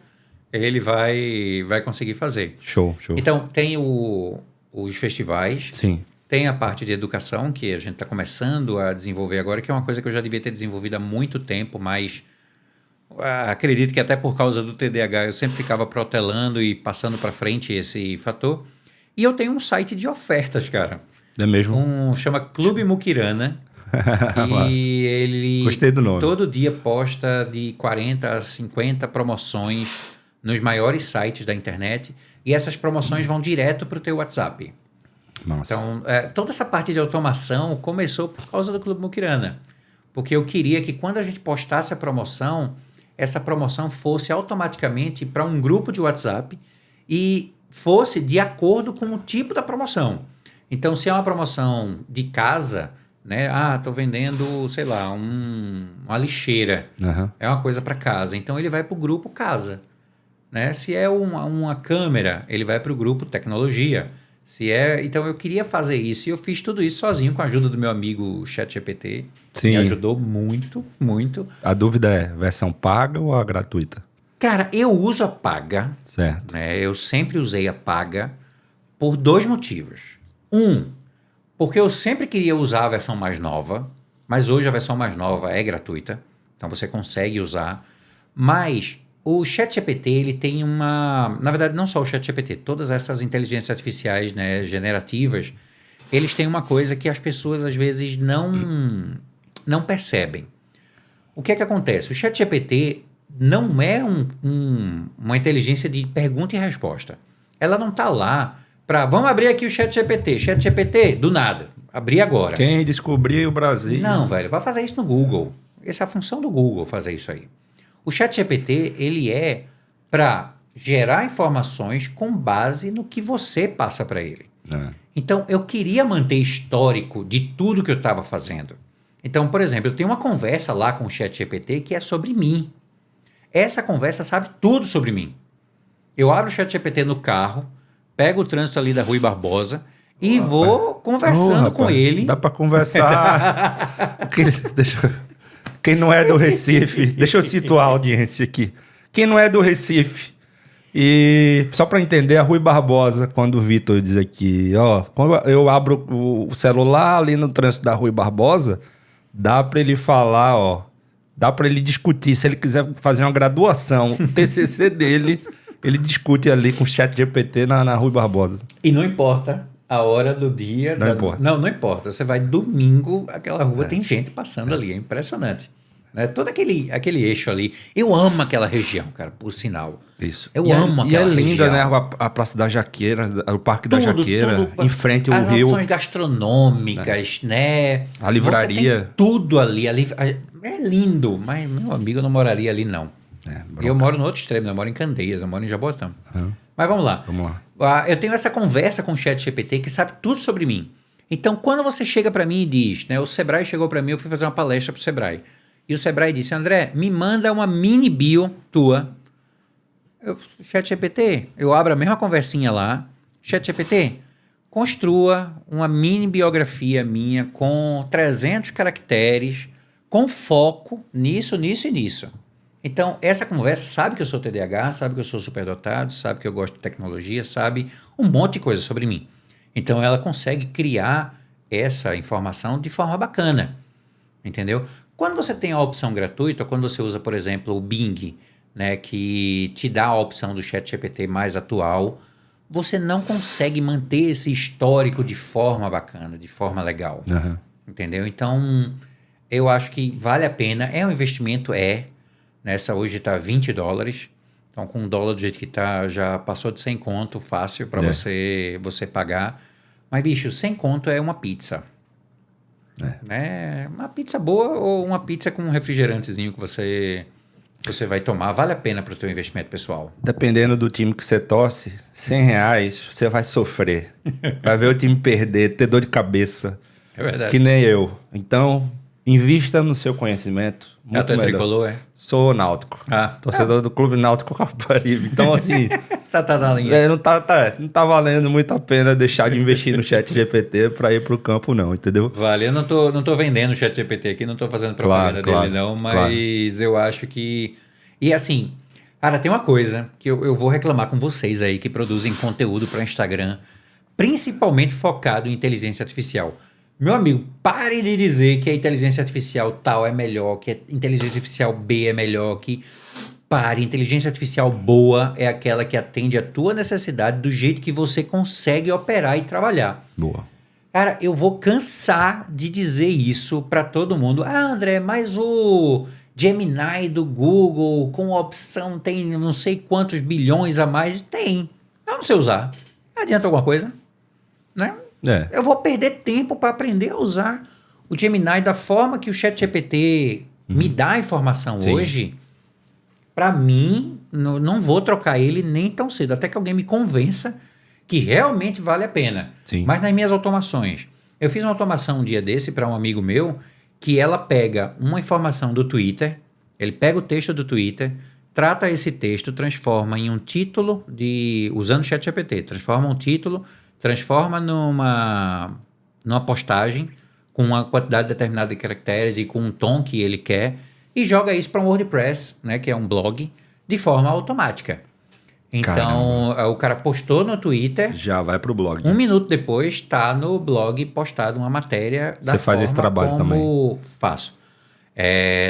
ele vai conseguir fazer. Show. Então, tem os festivais, Sim. tem a parte de educação, que a gente está começando a desenvolver agora, que é uma coisa que eu já devia ter desenvolvido há muito tempo, mas acredito que até por causa do TDAH eu sempre ficava protelando e passando para frente esse fator. E eu tenho um site de ofertas, cara. É mesmo? Chama Clube Mukirana. E ele Gostei do nome. todo dia posta de 40 a 50 promoções nos maiores sites da internet. E essas promoções vão direto para o teu WhatsApp. Nossa. Então, toda essa parte de automação começou por causa do Clube Mukirana. Porque eu queria que quando a gente postasse a promoção, essa promoção fosse automaticamente para um grupo de WhatsApp e fosse de acordo com o tipo da promoção. Então, se é uma promoção de casa, né? Estou vendendo, sei lá, uma lixeira. É uma coisa para casa. Então, ele vai para o grupo casa. Né? Se é uma câmera, ele vai para o grupo tecnologia. Então, eu queria fazer isso e eu fiz tudo isso sozinho com a ajuda do meu amigo ChatGPT. Sim. Me ajudou muito, muito. A dúvida é, versão paga ou a gratuita? Cara, eu uso a paga. Certo. Né? Eu sempre usei a paga por 2 motivos. Porque eu sempre queria usar a versão mais nova, mas hoje a versão mais nova é gratuita, então você consegue usar. Mas o ChatGPT, ele tem uma... Na verdade, não só o ChatGPT, todas essas inteligências artificiais, né, generativas, eles têm uma coisa que as pessoas às vezes não percebem. O que é que acontece? O ChatGPT não é uma inteligência de pergunta e resposta. Ela não está lá para... Vamos abrir aqui o ChatGPT. ChatGPT, do nada. Abrir agora. Quem descobriu o Brasil? Não, velho. Vai fazer isso no Google. Essa é a função do Google, fazer isso aí. O ChatGPT, ele é para gerar informações com base no que você passa para ele. Então, eu queria manter histórico de tudo que eu estava fazendo. Então, por exemplo, eu tenho uma conversa lá com o ChatGPT que é sobre mim. Essa conversa sabe tudo sobre mim. Eu abro o ChatGPT no carro, pego o trânsito ali da Rui Barbosa e vou conversando com ele. Dá para conversar. Quem não é do Recife, deixa eu situar a audiência aqui. Quem não é do Recife, e só para entender, a Rui Barbosa, quando o Vitor diz aqui, quando eu abro o celular ali no trânsito da Rui Barbosa, dá para ele falar, dá para ele discutir. Se ele quiser fazer uma graduação, o TCC dele, ele discute ali com o ChatGPT na Rui Barbosa. E não importa a hora do dia. Importa. Não importa. Você vai domingo, aquela rua tem gente passando ali. É impressionante. Né? Todo aquele eixo ali. Eu amo aquela região, cara, por sinal. Isso. Eu amo aquela região. E é linda, né? A Praça da Jaqueira, o Parque da Jaqueira, em frente ao rio. As opções gastronômicas, né? A livraria. Você tem tudo ali. É lindo, mas, meu amigo, eu não moraria ali, não. Eu moro no outro extremo, eu moro em Candeias, eu moro em Jaboatão. Mas vamos lá. Eu tenho essa conversa com o ChatGPT que sabe tudo sobre mim. Então, quando você chega para mim e diz, né, o Sebrae chegou para mim, eu fui fazer uma palestra para o Sebrae. E o Sebrae disse, André, me manda uma mini bio tua. ChatGPT, eu abro a mesma conversinha lá. ChatGPT, construa uma mini biografia minha com 300 caracteres, com foco nisso, nisso e nisso. Então, essa conversa sabe que eu sou TDAH, sabe que eu sou superdotado, sabe que eu gosto de tecnologia, sabe um monte de coisa sobre mim. Então, ela consegue criar essa informação de forma bacana, entendeu? Quando você tem a opção gratuita, quando você usa, por exemplo, o Bing, né, que te dá a opção do ChatGPT mais atual, você não consegue manter esse histórico de forma bacana, de forma legal, entendeu? Então, eu acho que vale a pena, é um investimento, nessa hoje está $20, então com $1 do jeito que está, já passou de 100 conto, fácil para você pagar, mas bicho, 100 conto é uma pizza. Né? Uma pizza boa ou uma pizza com um refrigerantezinho que você você vai tomar vale a pena para o teu investimento pessoal? Dependendo do time que você torce, R$ 100 você vai sofrer. Vai ver o time perder, ter dor de cabeça. É verdade. Que nem eu. Então, invista no seu conhecimento. Muito Tu é melhor. tricolor, é? Sou náutico. Torcedor do Clube Náutico Caparibe. Então, assim... tá na linha. não tá valendo muito a pena deixar de investir no chat GPT para ir pro campo, não, entendeu? Vale, eu não tô vendendo o chat GPT aqui, não tô fazendo propaganda dele, não, mas eu acho que... E assim, cara, tem uma coisa que eu vou reclamar com vocês aí que produzem conteúdo para Instagram, principalmente focado em inteligência artificial. Meu amigo, pare de dizer que a inteligência artificial tal é melhor, que a inteligência artificial B é melhor, que... Pare, inteligência artificial boa é aquela que atende a tua necessidade do jeito que você consegue operar e trabalhar. Boa. Cara, eu vou cansar de dizer isso para todo mundo. Ah, André, mas o Gemini do Google com opção tem não sei quantos bilhões a mais. Tem. Eu não sei usar. Adianta alguma coisa? Né? Eu vou perder tempo para aprender a usar o Gemini da forma que o ChatGPT me dá a informação hoje. Para mim, não vou trocar ele nem tão cedo, até que alguém me convença que realmente vale a pena. Sim. Mas nas minhas automações, eu fiz uma automação um dia desse para um amigo meu, que ela pega uma informação do Twitter, ele pega o texto do Twitter, trata esse texto, transforma em um título usando o ChatGPT, transforma um título, transforma numa postagem com uma quantidade determinada de caracteres e com um tom que ele quer, e joga isso para um WordPress, né, que é um blog, de forma automática. Então, o cara postou no Twitter. Já vai pro blog. Um minuto depois, está no blog postado uma matéria da Você faz esse trabalho também? Faço.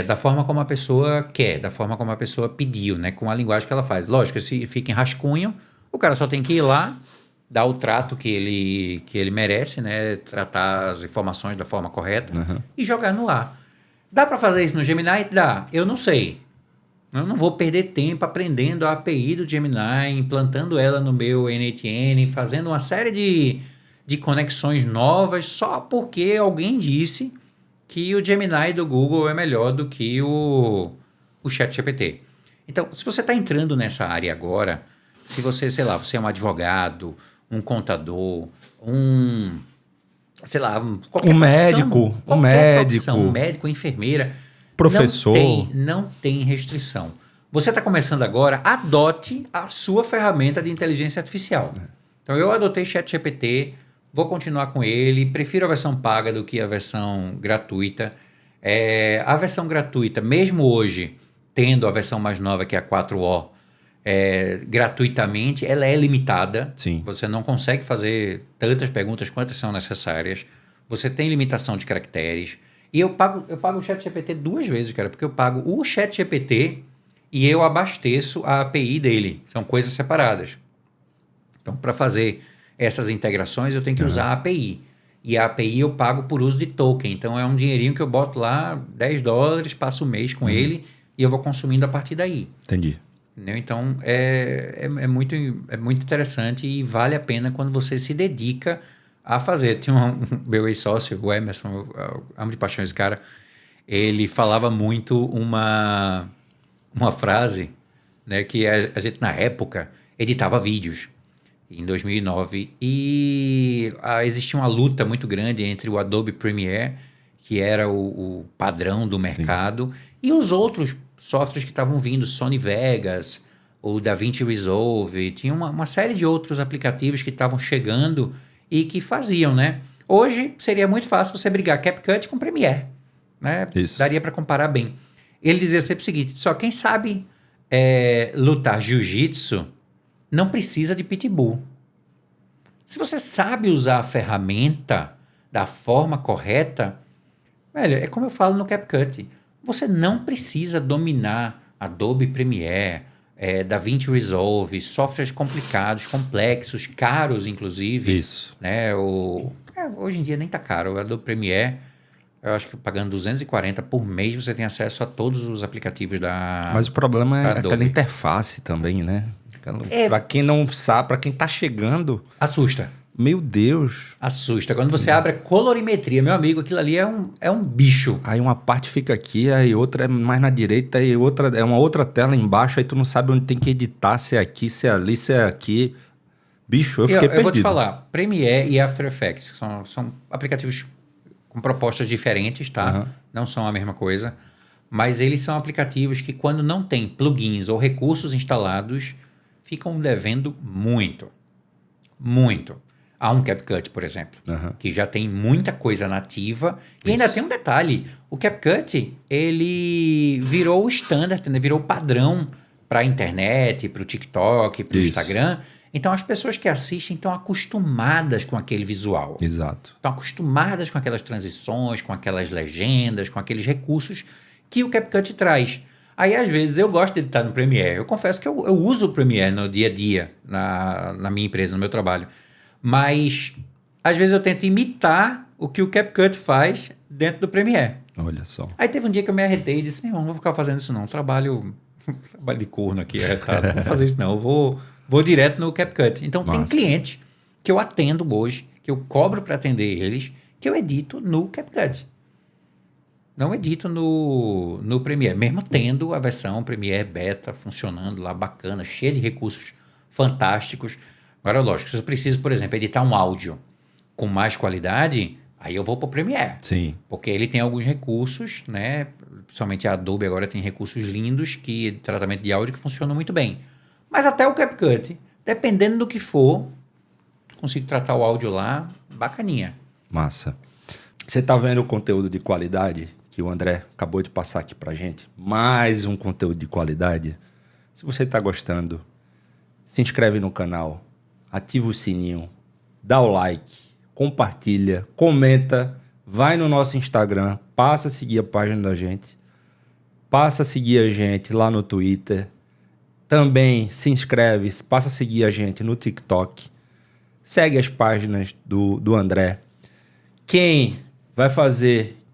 Da forma como a pessoa quer, da forma como a pessoa pediu, né, com a linguagem que ela faz. Lógico, se fica em rascunho, o cara só tem que ir lá, dar o trato que ele merece, né, tratar as informações da forma correta e jogar no ar. Dá para fazer isso no Gemini? Dá. Eu não sei. Eu não vou perder tempo aprendendo a API do Gemini, implantando ela no meu NTN, fazendo uma série de conexões novas só porque alguém disse que o Gemini do Google é melhor do que o ChatGPT. Então, se você está entrando nessa área agora, se você, sei lá, você é um advogado, um contador, sei lá, qualquer médico, profissão, médico, enfermeira, professor, não tem restrição. Você está começando agora, adote a sua ferramenta de inteligência artificial. Então, eu adotei ChatGPT, vou continuar com ele, prefiro a versão paga do que a versão gratuita. A versão gratuita, mesmo hoje, tendo a versão mais nova, que é a 4O, gratuitamente, ela é limitada. Sim. Você não consegue fazer tantas perguntas quantas são necessárias. Você tem limitação de caracteres. E eu pago o ChatGPT 2 vezes, cara, porque eu pago o ChatGPT e eu abasteço a API dele. São coisas separadas. Então, para fazer essas integrações, eu tenho que usar a API. E a API eu pago por uso de token. Então, é um dinheirinho que eu boto lá, $10, passo o mês com ele e eu vou consumindo a partir daí. Entendi. Entendeu? Então, é muito interessante e vale a pena quando você se dedica a fazer. Tinha meu ex-sócio, o Emerson, eu amo de paixão esse cara, ele falava muito uma frase, né, que a gente, na época, editava vídeos, em 2009, e existia uma luta muito grande entre o Adobe Premiere, que era o padrão do mercado, e os outros softwares que estavam vindo, Sony Vegas, o DaVinci Resolve, tinha uma série de outros aplicativos que estavam chegando e que faziam, né? Hoje seria muito fácil você brigar CapCut com Premiere, né? Isso. Daria para comparar bem. Ele dizia sempre o seguinte, só quem sabe lutar jiu-jitsu não precisa de pitbull. Se você sabe usar a ferramenta da forma correta, velho, é como eu falo no CapCut, você não precisa dominar Adobe Premiere, DaVinci Resolve, softwares complicados, complexos, caros, inclusive. Isso. Né? Hoje em dia nem tá caro. O Adobe Premiere, eu acho que pagando $240 por mês, você tem acesso a todos os aplicativos da Mas o problema é Adobe. aquela interface também, né? Para quem não sabe, para quem tá chegando... Assusta. Meu Deus. Assusta. Quando você abre a colorimetria, meu amigo, aquilo ali é um bicho. Aí uma parte fica aqui, aí outra é mais na direita, aí outra é uma outra tela embaixo, aí tu não sabe onde tem que editar, se é aqui, se é ali, se é aqui. Bicho, eu fiquei perdido. Eu vou te falar, Premiere e After Effects são aplicativos com propostas diferentes, tá? Uhum. Não são a mesma coisa, mas eles são aplicativos que quando não tem plugins ou recursos instalados, ficam devendo muito. Muito. Há um CapCut, por exemplo, que já tem muita coisa nativa. E ainda tem um detalhe. O CapCut, ele virou o standard, né? Virou o padrão para a internet, para o TikTok, para o Instagram. Então, as pessoas que assistem estão acostumadas com aquele visual. Exato. Estão acostumadas com aquelas transições, com aquelas legendas, com aqueles recursos que o CapCut traz. Aí, às vezes, eu gosto de editar no Premiere. Eu confesso que eu uso o Premiere no dia a dia, na minha empresa, no meu trabalho. Mas, às vezes, eu tento imitar o que o CapCut faz dentro do Premiere. Olha só. Aí teve um dia que eu me arretei e disse, meu irmão, não vou ficar fazendo isso não. Trabalho de corno aqui, arretado. Não vou fazer isso não. Eu vou direto no CapCut. Então, tem clientes que eu atendo hoje, que eu cobro para atender eles, que eu edito no CapCut. Não edito no Premiere, mesmo tendo a versão Premiere Beta funcionando lá, bacana, cheia de recursos fantásticos. Agora, lógico, se eu preciso, por exemplo, editar um áudio com mais qualidade, aí eu vou para o Premiere. Sim. Porque ele tem alguns recursos, né? Principalmente a Adobe agora tem recursos lindos de tratamento de áudio que funcionam muito bem. Mas até o CapCut, dependendo do que for, consigo tratar o áudio lá, bacaninha. Massa. Você tá vendo o conteúdo de qualidade que o André acabou de passar aqui pra gente? Mais um conteúdo de qualidade. Se você tá gostando, se inscreve no canal, ativa o sininho, dá o like, compartilha, comenta, vai no nosso Instagram, passa a seguir a página da gente, passa a seguir a gente lá no Twitter, também se inscreve, passa a seguir a gente no TikTok, segue as páginas do André. Quem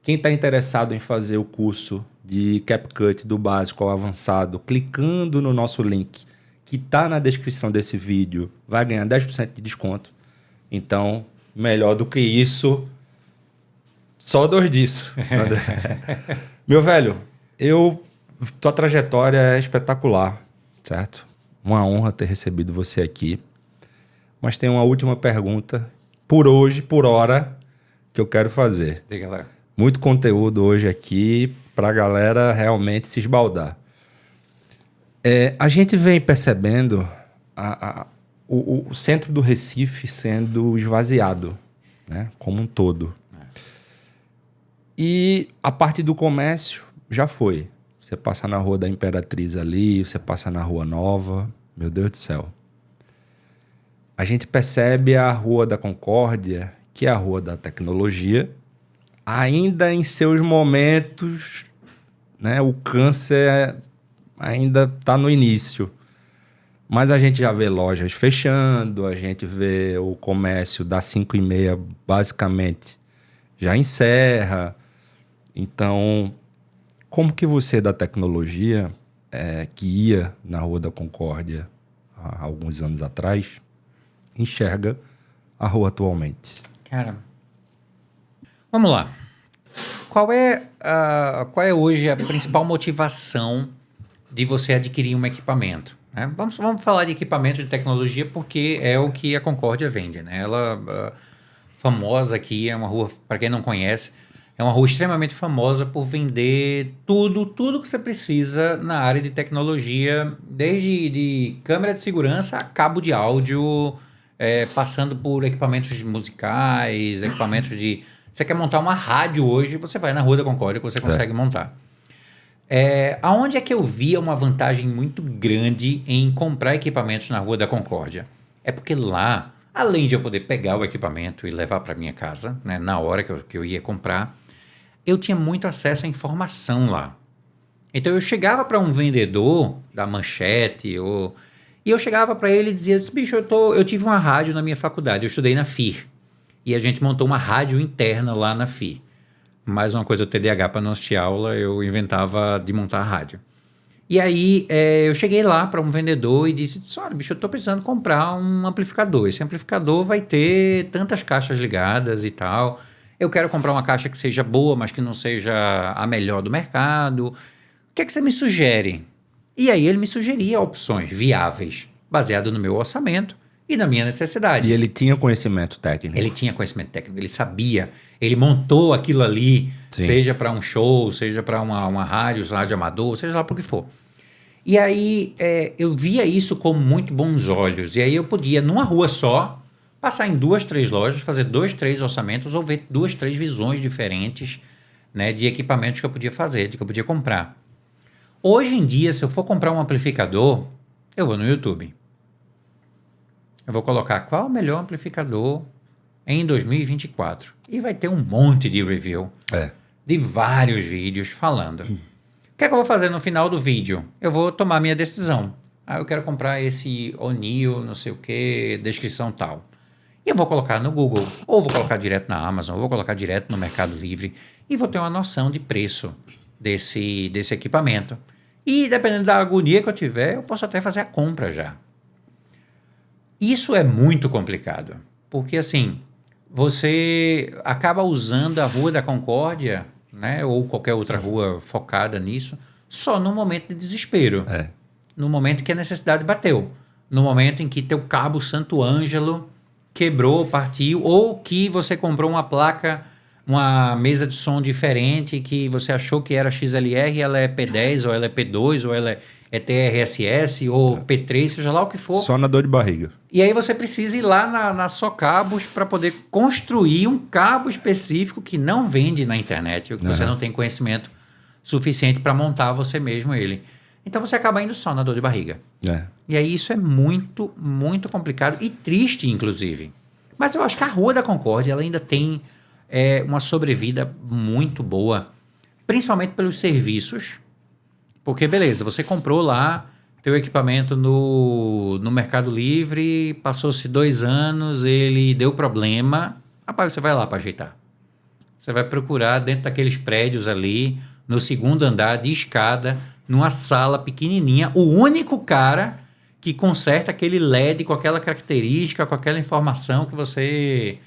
está interessado em fazer o curso de CapCut do básico ao avançado, clicando no nosso link, que está na descrição desse vídeo, vai ganhar 10% de desconto. Então, melhor do que isso, só 2 disso. Meu velho, tua trajetória é espetacular, certo? Uma honra ter recebido você aqui. Mas tem uma última pergunta, por hoje, por hora, que eu quero fazer. Diga lá. Muito conteúdo hoje aqui para a galera realmente se esbaldar. A gente vem percebendo o centro do Recife sendo esvaziado, né, como um todo. E a parte do comércio já foi. Você passa na Rua da Imperatriz ali, você passa na Rua Nova, meu Deus do céu. A gente percebe a Rua da Concórdia, que é a Rua da Tecnologia, ainda em seus momentos, né, o câncer ainda está no início. Mas a gente já vê lojas fechando, a gente vê o comércio das 5h30 basicamente já encerra. Então, como que você da tecnologia, que ia na Rua da Concórdia há alguns anos atrás, enxerga a rua atualmente? Cara, vamos lá. Qual é hoje a principal motivação de você adquirir um equipamento? Né? Vamos falar de equipamento de tecnologia porque é o que a Concórdia vende. Né? Ela, famosa aqui, é uma rua, para quem não conhece, é uma rua extremamente famosa por vender tudo que você precisa na área de tecnologia, desde de câmera de segurança a cabo de áudio, passando por equipamentos musicais, equipamentos de... Você quer montar uma rádio hoje, você vai na Rua da Concórdia que você consegue montar. Aonde é que eu via uma vantagem muito grande em comprar equipamentos na Rua da Concórdia? É porque lá, além de eu poder pegar o equipamento e levar para minha casa, né, na hora que eu ia comprar, eu tinha muito acesso à informação lá. Então eu chegava para um vendedor da Manchete, e eu chegava para ele e dizia, bicho, eu tive uma rádio na minha faculdade, eu estudei na FIR, e a gente montou uma rádio interna lá na FIR. Mais uma coisa do TDAH, para não assistir aula, eu inventava de montar a rádio. E aí eu cheguei lá para um vendedor e disse, olha, bicho, eu estou precisando comprar um amplificador. Esse amplificador vai ter tantas caixas ligadas e tal. Eu quero comprar uma caixa que seja boa, mas que não seja a melhor do mercado. O que é que você me sugere? E aí ele me sugeria opções viáveis, baseado no meu orçamento e na minha necessidade. E ele tinha conhecimento técnico. Ele tinha conhecimento técnico, ele sabia, ele montou aquilo ali, Sim. seja para um show, seja para uma rádio amador, seja lá para o que for. E aí eu via isso com muito bons olhos. E aí eu podia, numa rua só, passar em 2, 3 lojas, fazer 2, 3 orçamentos ou ver 2, 3 visões diferentes, né, de equipamentos que eu podia fazer, de que eu podia comprar. Hoje em dia, se eu for comprar um amplificador, eu vou no YouTube. Eu vou colocar qual o melhor amplificador em 2024. E vai ter um monte de review de vários vídeos falando. O que é que eu vou fazer no final do vídeo? Eu vou tomar minha decisão. Eu quero comprar esse O'Neill, não sei o que, descrição tal. E eu vou colocar no Google, ou vou colocar direto na Amazon, ou vou colocar direto no Mercado Livre, e vou ter uma noção de preço desse equipamento. E dependendo da agonia que eu tiver, eu posso até fazer a compra já. Isso é muito complicado, porque assim, você acaba usando a Rua da Concórdia, né, ou qualquer outra rua focada nisso, só no momento de desespero. No momento que a necessidade bateu. No momento em que teu cabo Santo Ângelo quebrou, partiu, ou que você comprou uma placa, uma mesa de som diferente que você achou que era XLR, ela é P10, ou ela é P2, ou ela é TRSS, ou P3, seja lá o que for. Só na dor de barriga. E aí você precisa ir lá na Só Cabos para poder construir um cabo específico que não vende na internet, ou que você não tem conhecimento suficiente para montar você mesmo ele. Então você acaba indo só na dor de barriga. E aí isso é muito, muito complicado e triste, inclusive. Mas eu acho que a Rua da Concórdia ela ainda tem uma sobrevida muito boa, principalmente pelos serviços. Porque, beleza, você comprou lá teu equipamento no Mercado Livre, passou-se 2 anos, ele deu problema, rapaz, você vai lá para ajeitar. Você vai procurar dentro daqueles prédios ali, no 2º andar, de escada, numa sala pequenininha, o único cara que conserta aquele LED com aquela característica, com aquela informação que você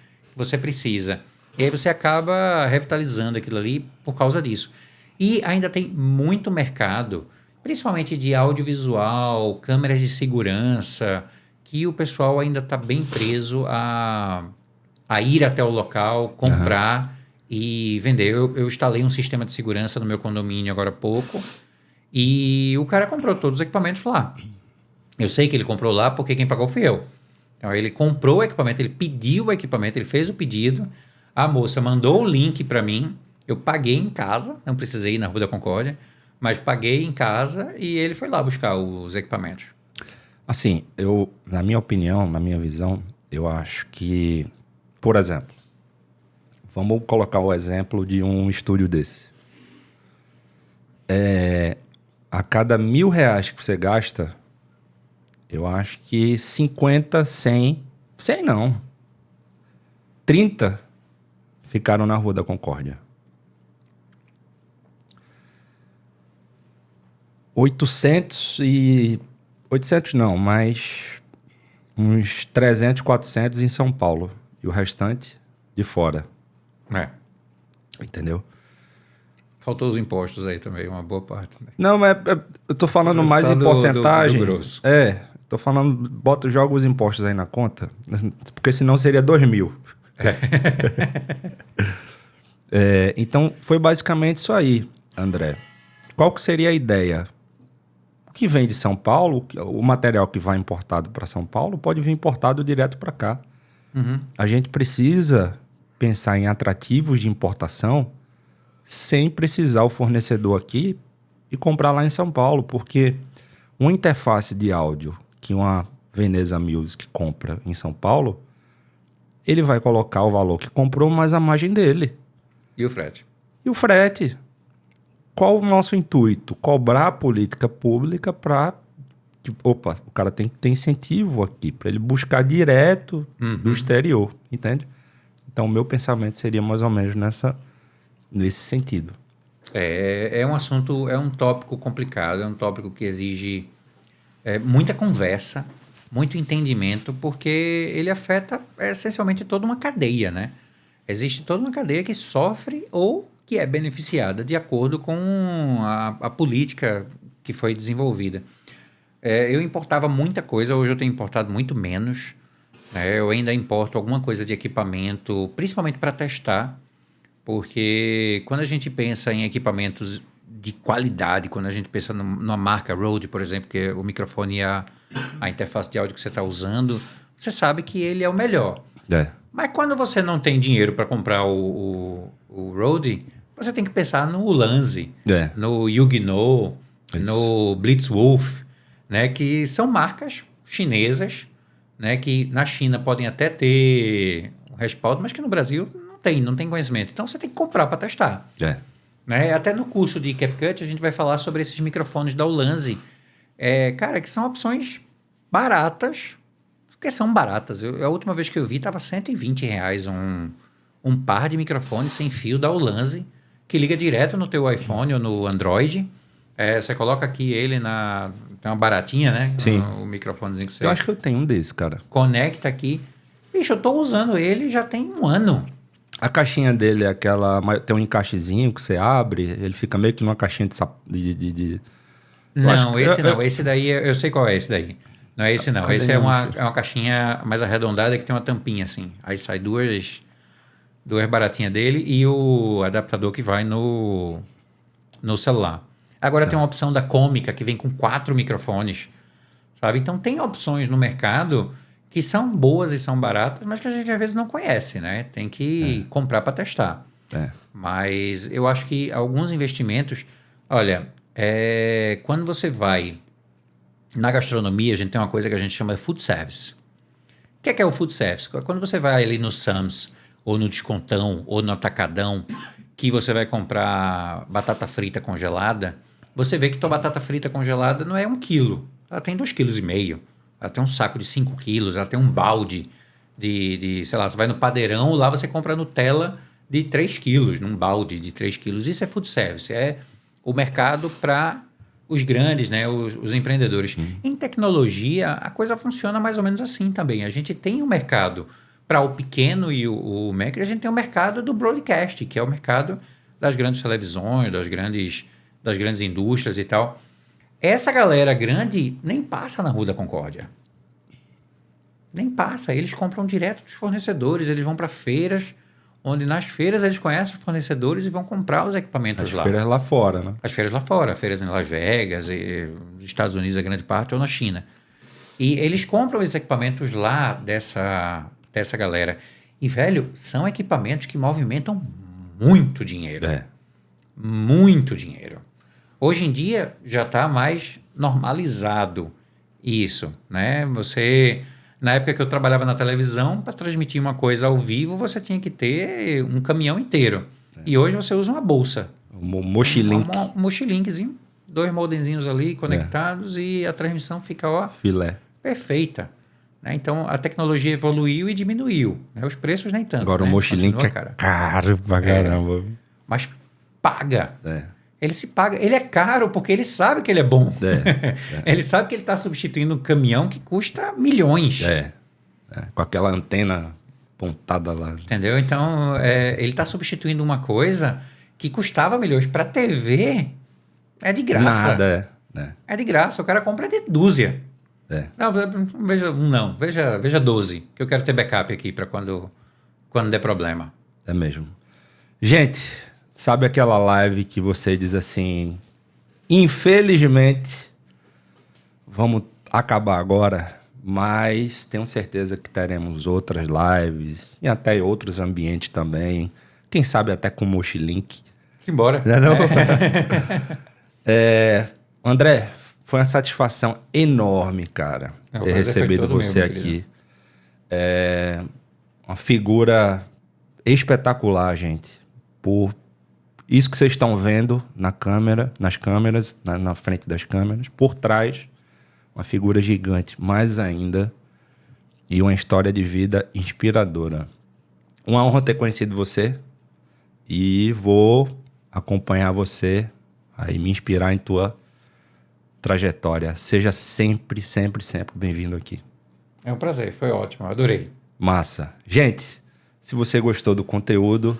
precisa. E aí você acaba revitalizando aquilo ali por causa disso. E ainda tem muito mercado, principalmente de audiovisual, câmeras de segurança, que o pessoal ainda está bem preso a ir até o local, comprar e vender. Eu instalei um sistema de segurança no meu condomínio agora há pouco e o cara comprou todos os equipamentos lá. Eu sei que ele comprou lá porque quem pagou fui eu. Então ele comprou o equipamento, ele pediu o equipamento, ele fez o pedido, a moça mandou o link para mim, eu paguei em casa, não precisei ir na Rua da Concórdia, mas paguei em casa e ele foi lá buscar os equipamentos. Assim, na minha opinião, na minha visão, eu acho que, por exemplo, vamos colocar o exemplo de um estúdio desse. A cada R$1.000 que você gasta, eu acho que 50, 100 não, 30 ficaram na Rua da Concórdia. 800 não, mas uns 300, 400 em São Paulo. E o restante de fora. Entendeu? Faltou os impostos aí também, uma boa parte. Né? Não, mas eu tô falando mais em porcentagem. Do grosso. Tô falando, joga os impostos aí na conta, porque senão seria 2.000. Então, foi basicamente isso aí, André. Qual que seria a ideia? O que vem de São Paulo, o material que vai importado para São Paulo, pode vir importado direto para cá. A gente precisa pensar em atrativos de importação sem precisar o fornecedor aqui e comprar lá em São Paulo, porque uma interface de áudio que uma Veneza Music compra em São Paulo, ele vai colocar o valor que comprou mais a margem dele. E o frete? E o frete. Qual o nosso intuito? Cobrar a política pública para... o cara tem que ter incentivo aqui, para ele buscar direto do exterior, entende? Então, o meu pensamento seria mais ou menos nesse sentido. É um assunto, é um tópico complicado, é um tópico que exige muita conversa, muito entendimento, porque ele afeta essencialmente toda uma cadeia, né? Existe toda uma cadeia que sofre ou que é beneficiada de acordo com a política que foi desenvolvida. Eu importava muita coisa, hoje eu tenho importado muito menos, né? Eu ainda importo alguma coisa de equipamento, principalmente para testar, porque quando a gente pensa em equipamentos de qualidade, quando a gente pensa numa marca Rode, por exemplo, que é o microfone e a interface de áudio que você está usando, você sabe que ele é o melhor. Mas quando você não tem dinheiro para comprar o Rode, você tem que pensar no Lanze, no Yugno, no Blitzwolf, né, que são marcas chinesas, né, que na China podem até ter um respaldo, mas que no Brasil não tem conhecimento. Então você tem que comprar para testar. Né? Até no curso de CapCut a gente vai falar sobre esses microfones da Ulanzi. Cara, que são opções baratas, porque são baratas. A última vez que eu vi estava R$120 um par de microfones sem fio da Ulanzi, que liga direto no teu iPhone ou no Android. Você coloca aqui ele tem uma baratinha, né? Sim. O microfonezinho que você... Eu acho que eu tenho um desse, cara. Conecta aqui. Bicho, eu tô usando ele já tem um ano. A caixinha dele é aquela... Tem um encaixezinho que você abre, ele fica meio que numa caixinha de... Não, esse não. Esse daí, eu sei qual é esse daí. Não é esse não. Esse é uma caixinha mais arredondada que tem uma tampinha assim. Aí sai duas baratinhas dele e o adaptador que vai no celular. Agora tem uma opção da Cômica que vem com 4 microfones, sabe? Então tem opções no mercado que são boas e são baratas, mas que a gente às vezes não conhece, né? Tem que comprar para testar. Mas eu acho que alguns investimentos... Olha, quando você vai na gastronomia, a gente tem uma coisa que a gente chama de food service. O que é o food service? Quando você vai ali no Sam's, ou no Descontão, ou no Atacadão, que você vai comprar batata frita congelada, você vê que tua batata frita congelada não é 1 quilo. Ela tem 2,5 kg. Ela tem um saco de 5 quilos, ela tem um balde sei lá, você vai no padeirão, lá você compra Nutella de 3 quilos, num balde de 3 quilos. Isso é food service, é o mercado para os grandes, né, os empreendedores. Em tecnologia, a coisa funciona mais ou menos assim também. A gente tem um mercado para o pequeno e o médio, a gente tem o mercado do broadcast, que é o mercado das grandes televisões, das grandes indústrias e tal. Essa galera grande nem passa na Rua da Concórdia. Nem passa. Eles compram direto dos fornecedores, eles vão para feiras, onde nas feiras eles conhecem os fornecedores e vão comprar os equipamentos lá. As feiras lá fora, né? As feiras lá fora, feiras em Las Vegas, nos Estados Unidos a grande parte, ou na China. E eles compram esses equipamentos lá dessa galera. E, velho, são equipamentos que movimentam muito dinheiro. Muito dinheiro. Hoje em dia já está mais normalizado isso, né? Na época que eu trabalhava na televisão, para transmitir uma coisa ao vivo, você tinha que ter um caminhão inteiro. E hoje você usa uma bolsa. Um mochilink. Um mochilinkzinho, 2 modemzinhos ali conectados e a transmissão fica, filé. Perfeita. Né? Então, a tecnologia evoluiu e diminuiu. Né? Os preços nem tanto. Agora, né? o mochilink é caro pra caramba. Mas paga. Ele se paga. Ele é caro porque ele sabe que ele é bom. Ele sabe que ele está substituindo um caminhão que custa milhões. Com aquela antena pontada lá. Entendeu? Então, ele está substituindo uma coisa que custava milhões. Para TV, é de graça. Nada, É de graça. O cara compra de dúzia. Não, veja 12, que eu quero ter backup aqui para quando der problema. É mesmo. Gente, sabe aquela live que você diz assim, infelizmente, vamos acabar agora, mas tenho certeza que teremos outras lives e até outros ambientes também, quem sabe até com o Mochilink. Simbora. Não? André, foi uma satisfação enorme, cara, ter recebido você aqui. Uma figura espetacular, gente. Por isso que vocês estão vendo nas câmeras, na frente das câmeras, por trás, uma figura gigante, mais ainda, e uma história de vida inspiradora. Uma honra ter conhecido você e vou acompanhar você, aí me inspirar em tua trajetória. Seja sempre, sempre, sempre bem-vindo aqui. É um prazer, foi ótimo, eu adorei. Massa. Gente, se você gostou do conteúdo,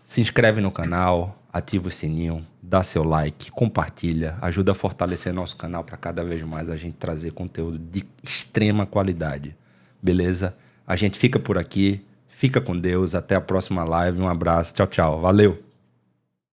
se inscreve no canal, ativa o sininho, dá seu like, compartilha, ajuda a fortalecer nosso canal para cada vez mais a gente trazer conteúdo de extrema qualidade. Beleza? A gente fica por aqui, fica com Deus, até a próxima live, um abraço, tchau, tchau, valeu!